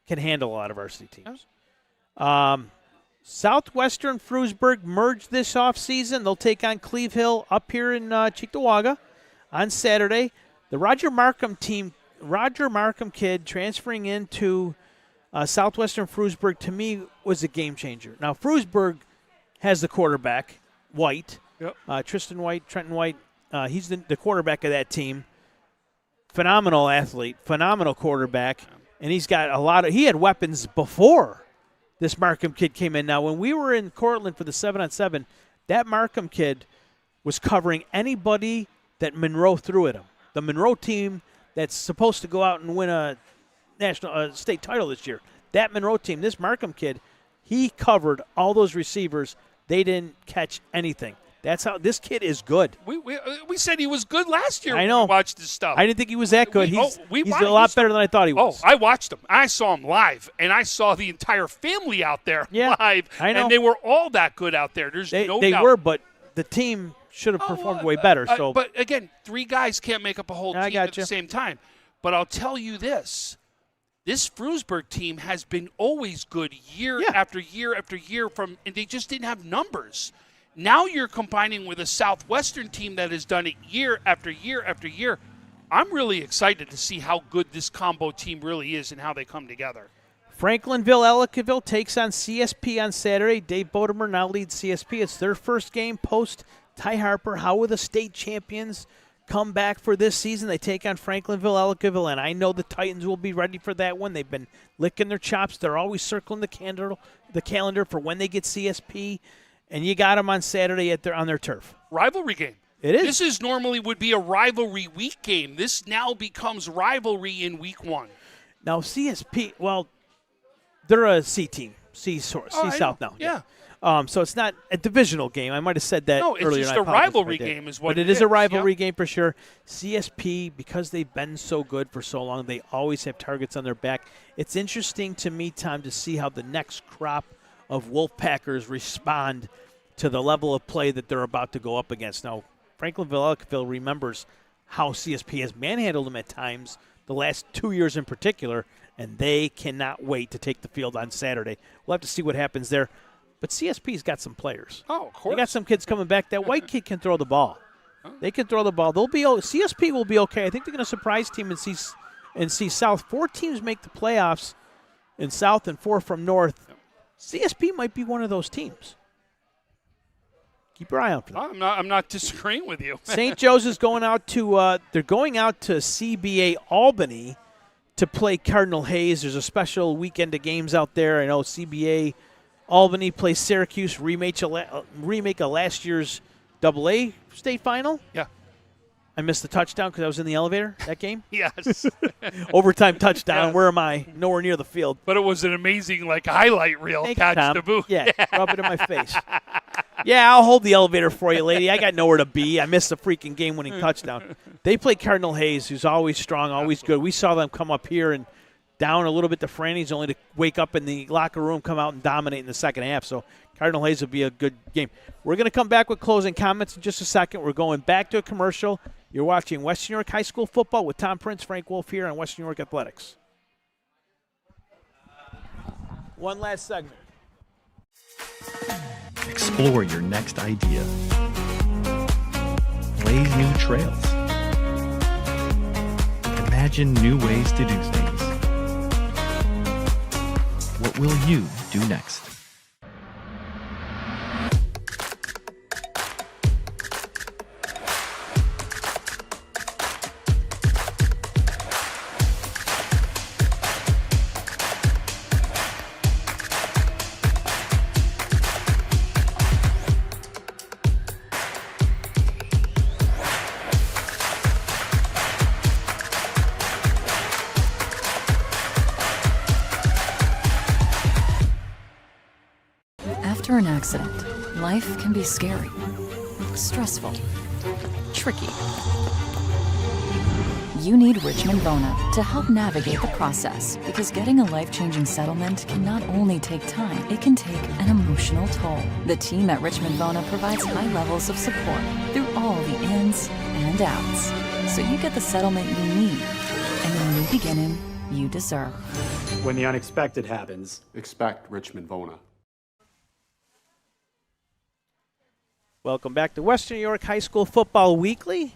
Can handle a lot of varsity teams. Southwestern Frewsburg merged this offseason. They'll take on Cleve Hill up here in Cheektowaga on Saturday. The Roger Markham kid transferring into Southwestern Frewsburg, to me, was a game changer. Now, Frewsburg has the quarterback, White, Trenton White. He's the quarterback of that team. Phenomenal athlete, phenomenal quarterback, and he's got he had weapons before this Markham kid came in. Now, when we were in Cortland for the 7-on-7, that Markham kid was covering anybody that Monroe threw at him. The Monroe team that's supposed to go out and win a national state title this year. That Monroe team, this Markham kid, he covered all those receivers. They didn't catch anything. That's how this kid is good. We said he was good last year. I know. When we watched his stuff. I didn't think he was that good. He's a lot better than I thought he was. Oh, I watched him. I saw him live, and I saw the entire family out there live. I know. And they were all that good out there. There's no doubt. They were, but the team should have performed way better. But again, 3 guys can't make up a whole team at the same time. But I'll tell you this. This Frewsburg team has been always good year after year after year, and they just didn't have numbers. Now you're combining with a Southwestern team that has done it year after year after year. I'm really excited to see how good this combo team really is and how they come together. Franklinville-Ellicottville takes on CSP on Saturday. Dave Bodemer now leads CSP. It's their first game post Ty Harper. How will the state champions come back for this season? They take on Franklinville-Ellicottville, and I know the Titans will be ready for that one. They've been licking their chops. They're always circling the calendar for when they get CSP. And you got them on Saturday on their turf. Rivalry game. It is. This is normally would be a rivalry week game. This now becomes rivalry in week 1. Now CSP, well, they're a C team, C South now. Yeah. So it's not a divisional game. I might have said that earlier. No, it's just a rivalry game is what but it is a rivalry game for sure. CSP, because they've been so good for so long, they always have targets on their back. It's interesting to me, Tom, to see how the next crop of Wolfpackers respond to the level of play that they're about to go up against. Now, Franklinville-Ellicottville remembers how CSP has manhandled them at times, the last 2 years in particular, and they cannot wait to take the field on Saturday. We'll have to see what happens there. But CSP's got some players. Oh, of course. They got some kids coming back. That white kid can throw the ball. They can throw the ball. CSP will be okay. I think they're going to surprise team and see South. 4 teams make the playoffs in South and 4 from North. CSP might be one of those teams. Keep your eye out for them. I'm not disagreeing with you. St. Joe's is going out to they're going out to CBA Albany to play Cardinal Hayes. There's a special weekend of games out there. I know CBA Albany plays Syracuse, remake of last year's AA state final. Yeah. I missed the touchdown because I was in the elevator that game. Yes. Overtime touchdown. Yeah. Where am I? Nowhere near the field. But it was an amazing highlight reel catch to boot. Yeah, rub it in my face. Yeah, I'll hold the elevator for you, lady. I got nowhere to be. I missed the freaking game-winning touchdown. They play Cardinal Hayes, who's always strong, always good. We saw them come up here and down a little bit to Franny's, only to wake up in the locker room, come out and dominate in the second half. So Cardinal Hayes will be a good game. We're going to come back with closing comments in just a second. We're going back to a commercial. You're watching Western New York High School football with Tom Prince, Frank Wolf here on Western New York Athletics. One last segment. Explore your next idea. Blaze new trails. Imagine new ways to do things. What will you do next? After an accident, life can be scary, stressful, tricky. You need Richmond Bona to help navigate the process, because getting a life-changing settlement can not only take time, it can take an emotional toll. The team at Richmond Bona provides high levels of support through all the ins and outs, so you get the settlement you need and the new beginning you deserve. When the unexpected happens, expect Richmond Bona. Welcome back to Western New York High School Football Weekly.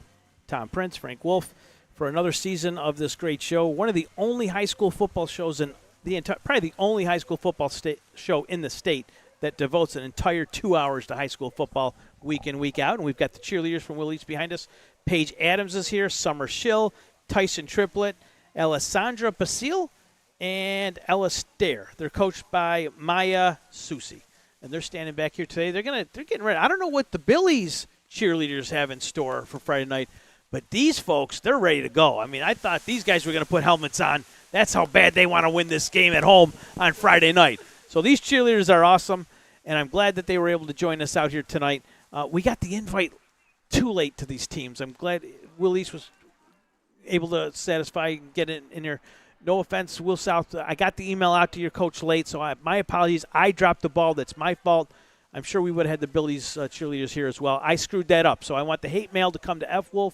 Tom Prince, Frank Wolf, for another season of this great show. One of the only high school football shows in the entire, probably the only high school football show in the state that devotes an entire 2 hours to high school football week in, week out. And we've got the cheerleaders from Will East behind us. Paige Adams is here, Summer Schill, Tyson Triplett, Alessandra Basile, and Ella Stair. They're coached by Maya Susi. And they're standing back here today. They're getting ready. I don't know what the Billies cheerleaders have in store for Friday night. But these folks, they're ready to go. I mean, I thought these guys were going to put helmets on. That's how bad they want to win this game at home on Friday night. So these cheerleaders are awesome, and I'm glad that they were able to join us out here tonight. We got the invite too late to these teams. I'm glad Will East was able to satisfy and get it in there. No offense, Will South. I got the email out to your coach late, so my apologies. I dropped the ball. That's my fault. I'm sure we would have had the Billy's cheerleaders here as well. I screwed that up, so I want the hate mail to come to FWolf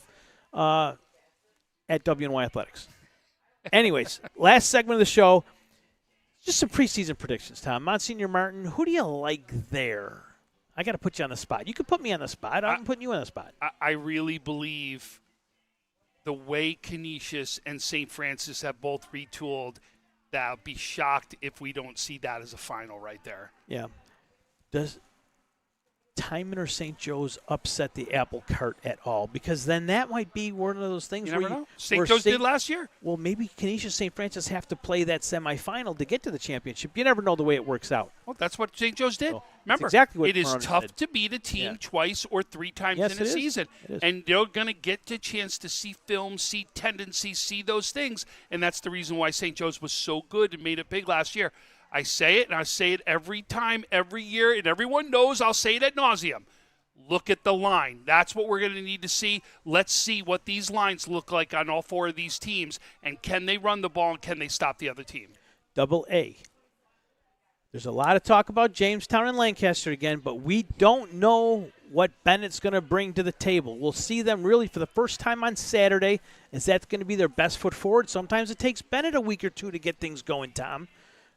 at WNY Athletics. Anyways, last segment of the show, just some preseason predictions, Tom. Monsignor Martin, who do you like there? I got to put you on the spot. You can put me on the spot. I'm putting you on the spot. I really believe the way Canisius and St. Francis have both retooled, that I'll be shocked if we don't see that as a final right there. Yeah. Does Timon or St. Joe's upset the apple cart at all? Because then that might be one of those things You where never know. St. Joe's did last year. Well, maybe Canisius St. Francis have to play that semifinal to get to the championship. You never know the way it works out. Well, that's what St. Joe's did. So, Remember, exactly what it is Maronis tough did. to beat a team twice or three times Yes, in a it is. season. It is. And they're going to get the chance to see film, see tendencies, see those things. And that's the reason why St. Joe's was so good and made it big last year. I say it, and I say it every time, every year, and everyone knows I'll say it ad nauseum. Look at the line. That's what we're going to need to see. Let's see what these lines look like on all four of these teams, and can they run the ball and can they stop the other team? Double A. There's a lot of talk about Jamestown and Lancaster again, but we don't know what Bennett's going to bring to the table. We'll see them really for the first time on Saturday. Is that going to be their best foot forward? Sometimes it takes Bennett a week or two to get things going, Tom.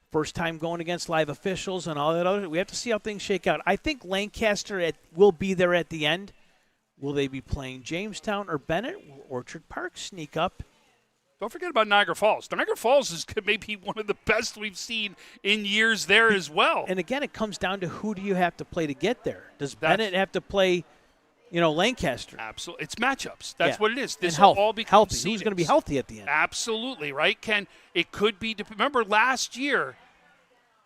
First time going against live officials and all that other. We have to see how things shake out. I think Lancaster will be there at the end. Will they be playing Jamestown or Bennett? Will Orchard Park sneak up? Don't forget about Niagara Falls. Niagara Falls is maybe one of the best we've seen in years there as well. And again, it comes down to who do you have to play to get there. Does Bennett have to play, Lancaster? Absolutely. It's matchups. That's what it is. This and will all become healthy. seedings. Who's going to be healthy at the end? Absolutely, right? It could be. Remember last year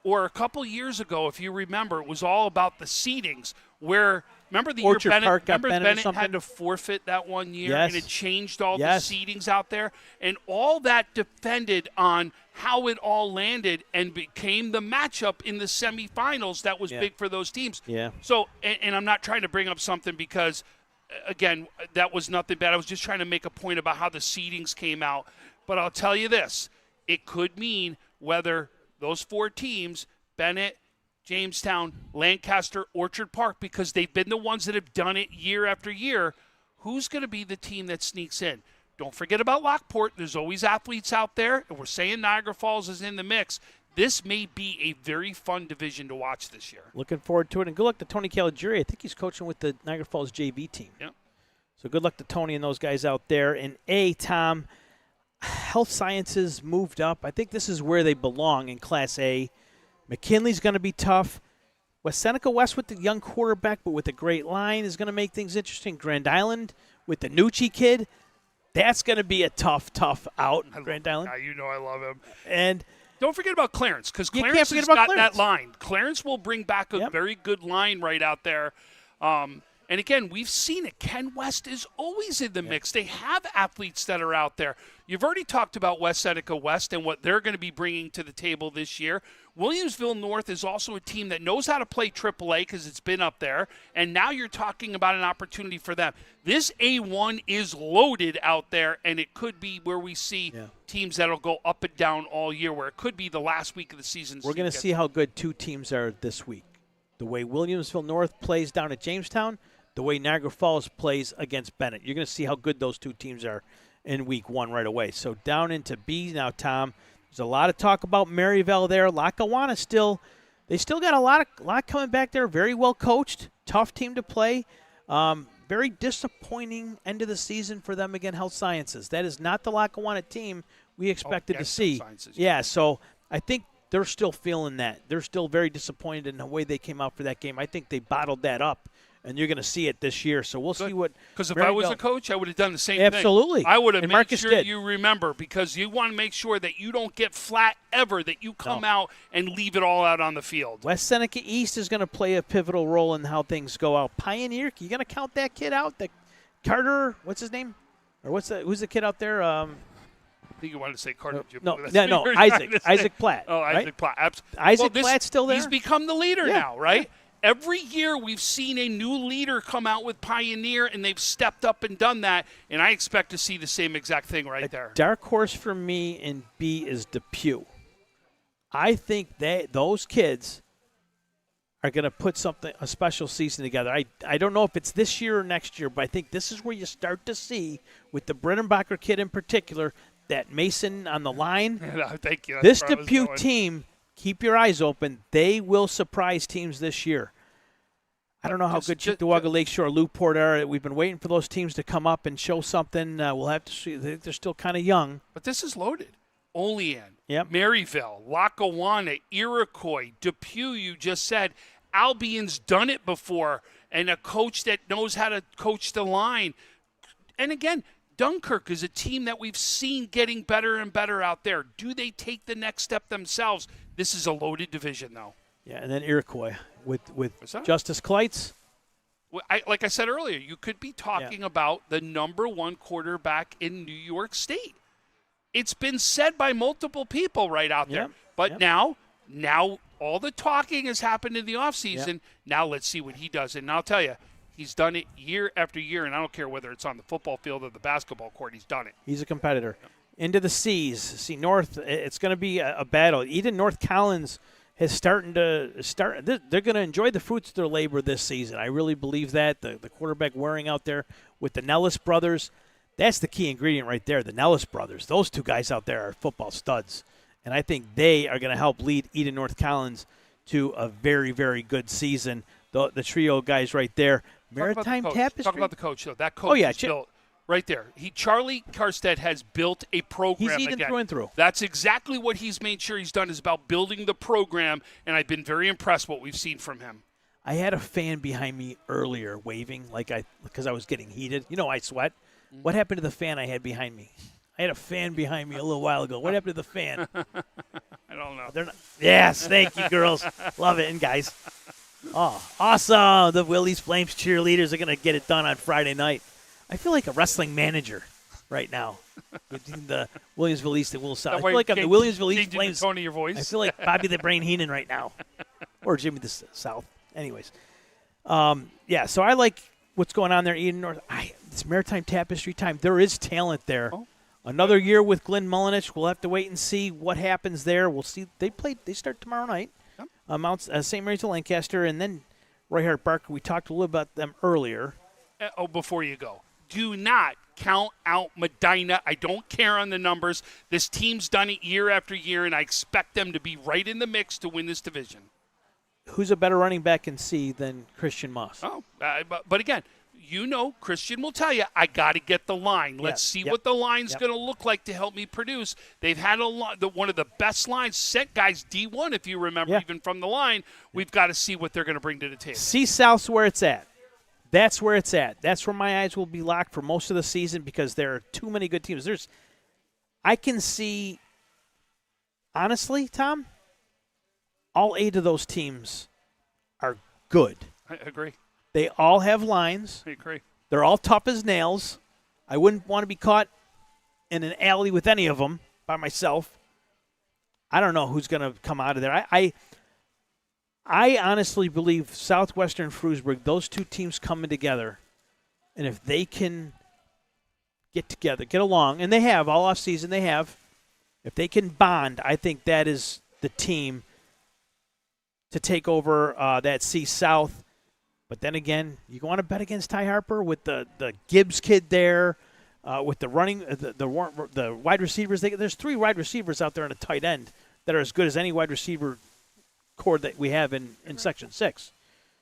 or a couple years ago, if you remember, it was all about the seedings where – remember the Orchard year Park Bennett got had to forfeit that one year, Yes. and it changed all Yes. the seedings out there, and all that depended on how it all landed and became the matchup in the semifinals that was big for those teams. Yeah. So, and I'm not trying to bring up something because, again, that was nothing bad. I was just trying to make a point about how the seedings came out. But I'll tell you this, it could mean whether those four teams, Bennett, Jamestown, Lancaster, Orchard Park, because they've been the ones that have done it year after year, who's going to be the team that sneaks in? Don't forget about Lockport. There's always athletes out there, and we're saying Niagara Falls is in the mix. This may be a very fun division to watch this year. Looking forward to it, and good luck to Tony Caligiuri. I think he's coaching with the Niagara Falls JV team. Yep. So good luck to Tony and those guys out there. And Tom, Health Sciences moved up. I think this is where they belong in Class A. McKinley's going to be tough. West Seneca West with the young quarterback, but with a great line, is going to make things interesting. Grand Island with the Nucci kid, that's going to be a tough out. Grand Island. You know I love him. And don't forget about Clarence, because You can't Clarence forget has about got Clarence. that line. Clarence will bring back a very good line right out there. And again, we've seen it. Ken West is always in the mix. They have athletes that are out there. You've already talked about West Seneca West and what they're going to be bringing to the table this year. Williamsville North is also a team that knows how to play AAA because it's been up there. And now you're talking about an opportunity for them. This A1 is loaded out there, and it could be where we see teams that will go up and down all year, where it could be the last week of the season. we're going to see how good two teams are this week. The way Williamsville North plays down at Jamestown, the way Niagara Falls plays against Bennett. You're going to see how good those two teams are in week one right away. So down into B now, Tom. There's a lot of talk about Maryville there. Lackawanna they still got a lot coming back there. Very well coached, tough team to play. Very disappointing end of the season for them against Health Sciences. That is not the Lackawanna team we expected to see. Yeah, so I think they're still feeling that. They're still very disappointed in the way they came out for that game. I think they bottled that up and you're going to see it this year. So we'll see what. Because if I was a coach, I would have done the same thing. Absolutely. I would have and made Marcus sure did. you remember, because you want to make sure that you don't get flat ever, that you come out and leave it all out on the field. West Seneca East is going to play a pivotal role in how things go out. Pioneer, you going to count that kid out? The Carter, what's his name? Or who's the kid out there? I think you wanted to say Carter. No, Isaac Platt. Oh, Isaac right? Platt. Isaac Platt's still there? He's become the leader now, right? Every year we've seen a new leader come out with Pioneer, and they've stepped up and done that, and I expect to see the same exact thing right there. Dark horse for me in B is Depew. I think those kids are going to put a special season together. I don't know if it's this year or next year, but I think this is where you start to see, with the Brittenbacher kid in particular, that Mason on the line. Thank you. This Depew team, keep your eyes open. They will surprise teams this year. I don't know how good Cheektowaga Lakeshore, Newport are. We've been waiting for those teams to come up and show something. We'll have to see. They're still kind of young. But this is loaded. Olean, yep. Maryville, Lackawanna, Iroquois, Depew, you just said. Albion's done it before, and a coach that knows how to coach the line. And again, Dunkirk is a team that we've seen getting better and better out there. Do they take the next step themselves? This is a loaded division, though. Yeah, and then Iroquois with Justice Kleitz. Well, like I said earlier, you could be talking about the number one quarterback in New York State. It's been said by multiple people right out there. But now all the talking has happened in the offseason. Now let's see what he does. And I'll tell you, he's done it year after year, and I don't care whether it's on the football field or the basketball court. He's done it. He's a competitor. Into the C's. See, North, it's going to be a battle. Eden North Collins is starting to start. They're going to enjoy the fruits of their labor this season. I really believe that. The quarterback wearing out there with the Nellis brothers, that's the key ingredient right there, the Nellis brothers. Those two guys out there are football studs. And I think they are going to help lead Eden North Collins to a very, very good season. The trio of guys right there. Maritime Tapestry. Talk about the coach, though. That coach is built right there. Charlie Karstead has built a program. He's Eden through and through. That's exactly what he's made sure he's done, is about building the program, and I've been very impressed what we've seen from him. I had a fan behind me earlier waving because I was getting heated. You know I sweat. Mm-hmm. What happened to the fan I had behind me? I had a fan behind me a little while ago. What happened to the fan? I don't know. They're not. Yes, thank you, girls. Love it. And guys. Oh, awesome. The Willie's Flames cheerleaders are going to get it done on Friday night. I feel like a wrestling manager right now. Between the Williamsville East and Will South. I feel like I'm the Williamsville East Flames. The tone of your voice. I feel like Bobby the Brain Heenan right now. Or Jimmy the South. Anyways. So I like what's going on there. Eden North. It's Maritime Tapestry time. There is talent there. Oh. Another year with Glenn Mullinich. We'll have to wait and see what happens there. We'll see. They start tomorrow night. Yep. St. Mary's of Lancaster, and then Roy Hart Barker. We talked a little about them earlier. Before you go, do not count out Medina. I don't care on the numbers. This team's done it year after year, and I expect them to be right in the mix to win this division. Who's a better running back in C than Christian Moss? But again, Christian will tell you, I got to get the line. Let's see what the line's going to look like to help me produce. They've had one of the best lines, sent guys D1, if you remember, even from the line. We've got to see what they're going to bring to the table. C South's where it's at. That's where it's at. That's where my eyes will be locked for most of the season because there are too many good teams. I can see, honestly, Tom, all 8 of those teams are good. I agree. They all have lines. I agree. They're all tough as nails. I wouldn't want to be caught in an alley with any of them by myself. I don't know who's going to come out of there. I honestly believe Southwestern Frewsburg, those two teams coming together, and if they can get together, get along, and they have all offseason, they have. If they can bond, I think that is the team to take over that C South. But then again, you want to bet against Ty Harper with the Gibbs kid there, with the running the wide receivers. There's 3 wide receivers out there and a tight end that are as good as any wide receiver core that we have in Section 6.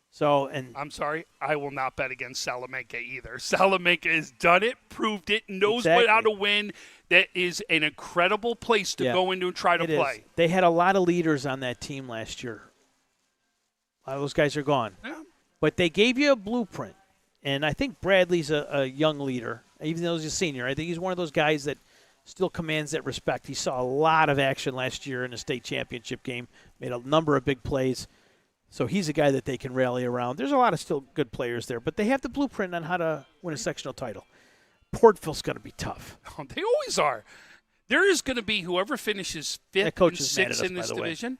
So, and I'm sorry, I will not bet against Salamanca either. Salamanca has done it, proved it, knows how to win. That is an incredible place to go into and try to play. Is. They had a lot of leaders on that team last year. A lot of those guys are gone. Yeah. But they gave you a blueprint. And I think Bradley's a young leader, even though he's a senior. I think he's one of those guys that still commands that respect. He saw a lot of action last year in the state championship game, made a number of big plays. So he's a guy that they can rally around. There's a lot of still good players there, but they have the blueprint on how to win a sectional title. Portville's going to be tough. Oh, they always are. There is going to be whoever finishes fifth and sixth in this division,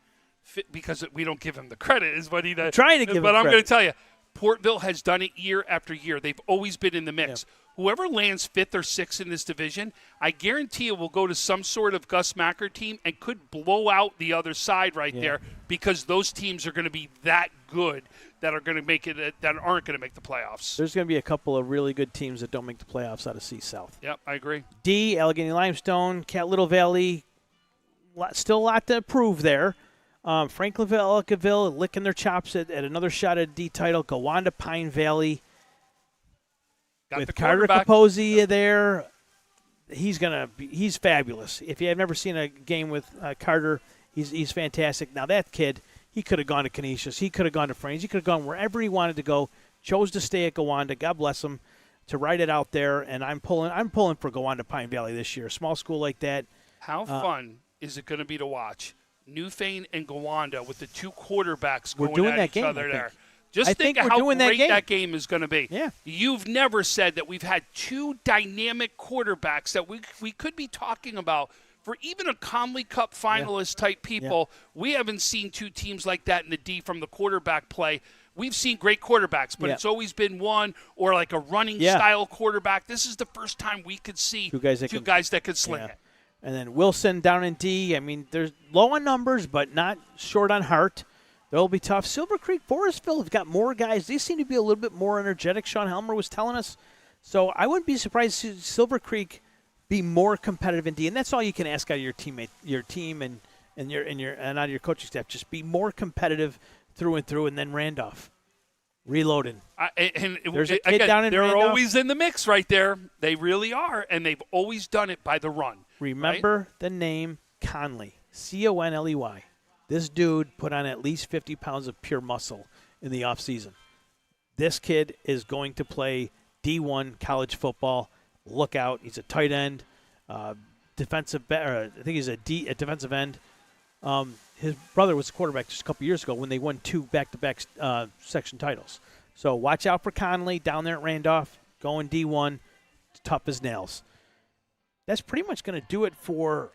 because we don't give him the credit, is what he does. Trying to give him But I'm credit. going to tell you, Portville has done it year after year. They've always been in the mix. Yeah. Whoever lands fifth or sixth in this division, I guarantee you will go to some sort of Gus Macker team and could blow out the other side right there, because those teams are going to be that good that are going to make it, that aren't going to make the playoffs. There's going to be a couple of really good teams that don't make the playoffs out of C South. Yep, I agree. D, Allegheny Limestone, Cat Little Valley, still a lot to prove there. Franklinville, Ellicottville licking their chops at another shot at D title. Gowanda, Pine Valley. With Carter Capozzi there, he's fabulous. If you have never seen a game with Carter, he's fantastic. Now that kid, he could have gone to Canisius, he could have gone to Frames, he could have gone wherever he wanted to go. Chose to stay at Gowanda. God bless him to ride it out there. And I'm pulling for Gowanda Pine Valley this year. A small school like that. How fun is it going to be to watch Newfane and Gowanda with the two quarterbacks going at each other there? Just think of how great that game is going to be. Yeah. You've never said that we've had two dynamic quarterbacks that we could be talking about for even a Conley Cup finalist type people. Yeah. We haven't seen two teams like that in the D from the quarterback play. We've seen great quarterbacks, but it's always been one or like a running style quarterback. This is the first time we could see two guys that could sling it. And then Wilson down in D. I mean, they're low on numbers, but not short on heart. They'll be tough. Silver Creek, Forestville have got more guys. They seem to be a little bit more energetic, Sean Helmer was telling us. So I wouldn't be surprised to see Silver Creek be more competitive in D. And that's all you can ask out of your team and out of your coaching staff. Just be more competitive through and through. And then Randolph, reloading. There's a kid down in Randolph. They're always in the mix right there. They really are, and they've always done it by the run. Remember the name Conley, Conley. This dude put on at least 50 pounds of pure muscle in the offseason. This kid is going to play D1 college football. Look out. He's a tight end, defensive end. His brother was a quarterback just a couple years ago when they won 2 back-to-back section titles. So watch out for Conley down there at Randolph, going D1, tough as nails. That's pretty much going to do it for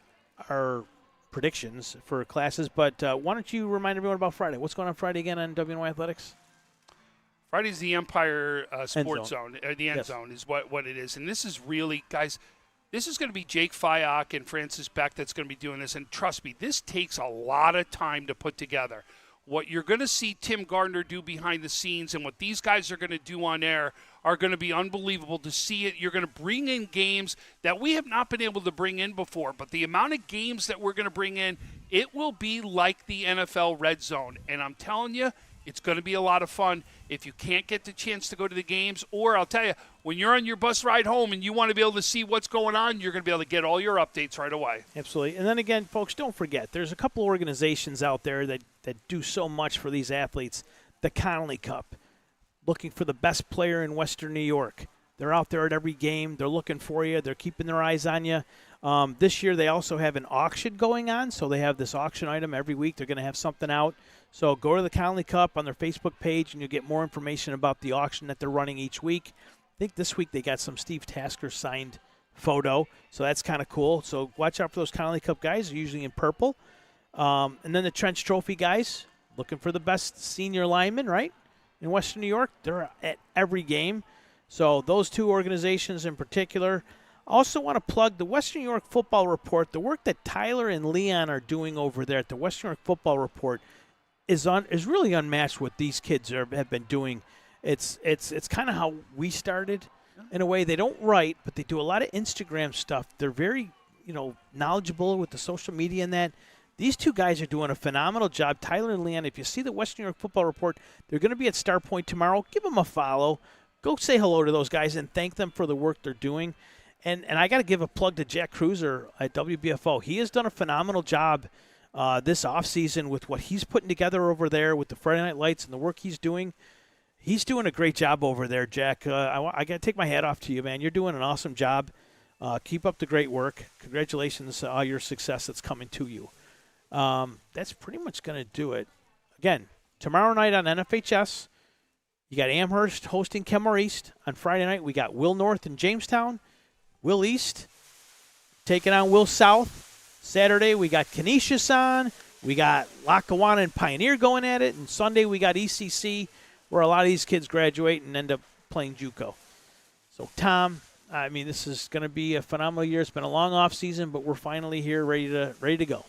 our predictions for classes, but why don't you remind everyone about Friday? What's going on Friday again on WNY Athletics? Friday's the Empire Sports Zone, or the End Zone is what it is. And this is really, guys, this is going to be Jake Fyock and Francis Beck that's going to be doing this. And trust me, this takes a lot of time to put together. What you're going to see Tim Gardner do behind the scenes and what these guys are going to do on air are going to be unbelievable to see it. You're going to bring in games that we have not been able to bring in before, but the amount of games that we're going to bring in, it will be like the NFL Red Zone. And I'm telling you, it's going to be a lot of fun. If you can't get the chance to go to the games, or I'll tell you, when you're on your bus ride home and you want to be able to see what's going on, you're going to be able to get all your updates right away. Absolutely. And then again, folks, don't forget, there's a couple organizations out there that do so much for these athletes. The Conley Cup, looking for the best player in Western New York. They're out there at every game. They're looking for you. They're keeping their eyes on you. This year they also have an auction going on, so they have this auction item every week. They're going to have something out. So go to the Conley Cup on their Facebook page, and you'll get more information about the auction that they're running each week. I think this week they got some Steve Tasker signed photo, so that's kind of cool. So watch out for those Conley Cup guys. They're usually in purple. And then the Trench Trophy guys, looking for the best senior linemen, right, in Western New York. They're at every game. So those two organizations in particular. I also want to plug the Western New York Football Report. The work that Tyler and Leon are doing over there at the Western New York Football Report is really unmatched what these kids have been doing. It's kind of how we started in a way. They don't write, but they do a lot of Instagram stuff. They're very, knowledgeable with the social media and that. These two guys are doing a phenomenal job. Tyler and Leon, if you see the Western New York Football Report, they're going to be at Star Point tomorrow. Give them a follow. Go say hello to those guys and thank them for the work they're doing. And I got to give a plug to Jack Cruiser at WBFO. He has done a phenomenal job this offseason with what he's putting together over there with the Friday Night Lights and the work he's doing. He's doing a great job over there, Jack. I got to take my hat off to you, man. You're doing an awesome job. Keep up the great work. Congratulations on all your success that's coming to you. That's pretty much going to do it. Again, tomorrow night on NFHS, you got Amherst hosting Kenmore East. On Friday night, we got Will North in Jamestown. Will East taking on Will South. Saturday, we got Canisius on. We got Lackawanna and Pioneer going at it. And Sunday, we got ECC, where a lot of these kids graduate and end up playing JUCO. So, Tom, I mean, this is going to be a phenomenal year. It's been a long off season, but we're finally here, ready to go.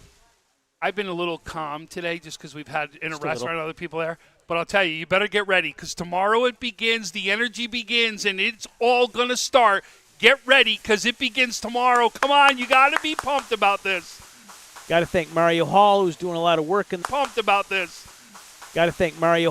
I've been a little calm today just because we've had in a restaurant other people there. But I'll tell you, you better get ready because tomorrow it begins, the energy begins, and it's all going to start. Get ready because it begins tomorrow. Come on, you got to be pumped about this. Got to thank Mario Hall, who's doing a lot of work. Pumped about this. Got to thank Mario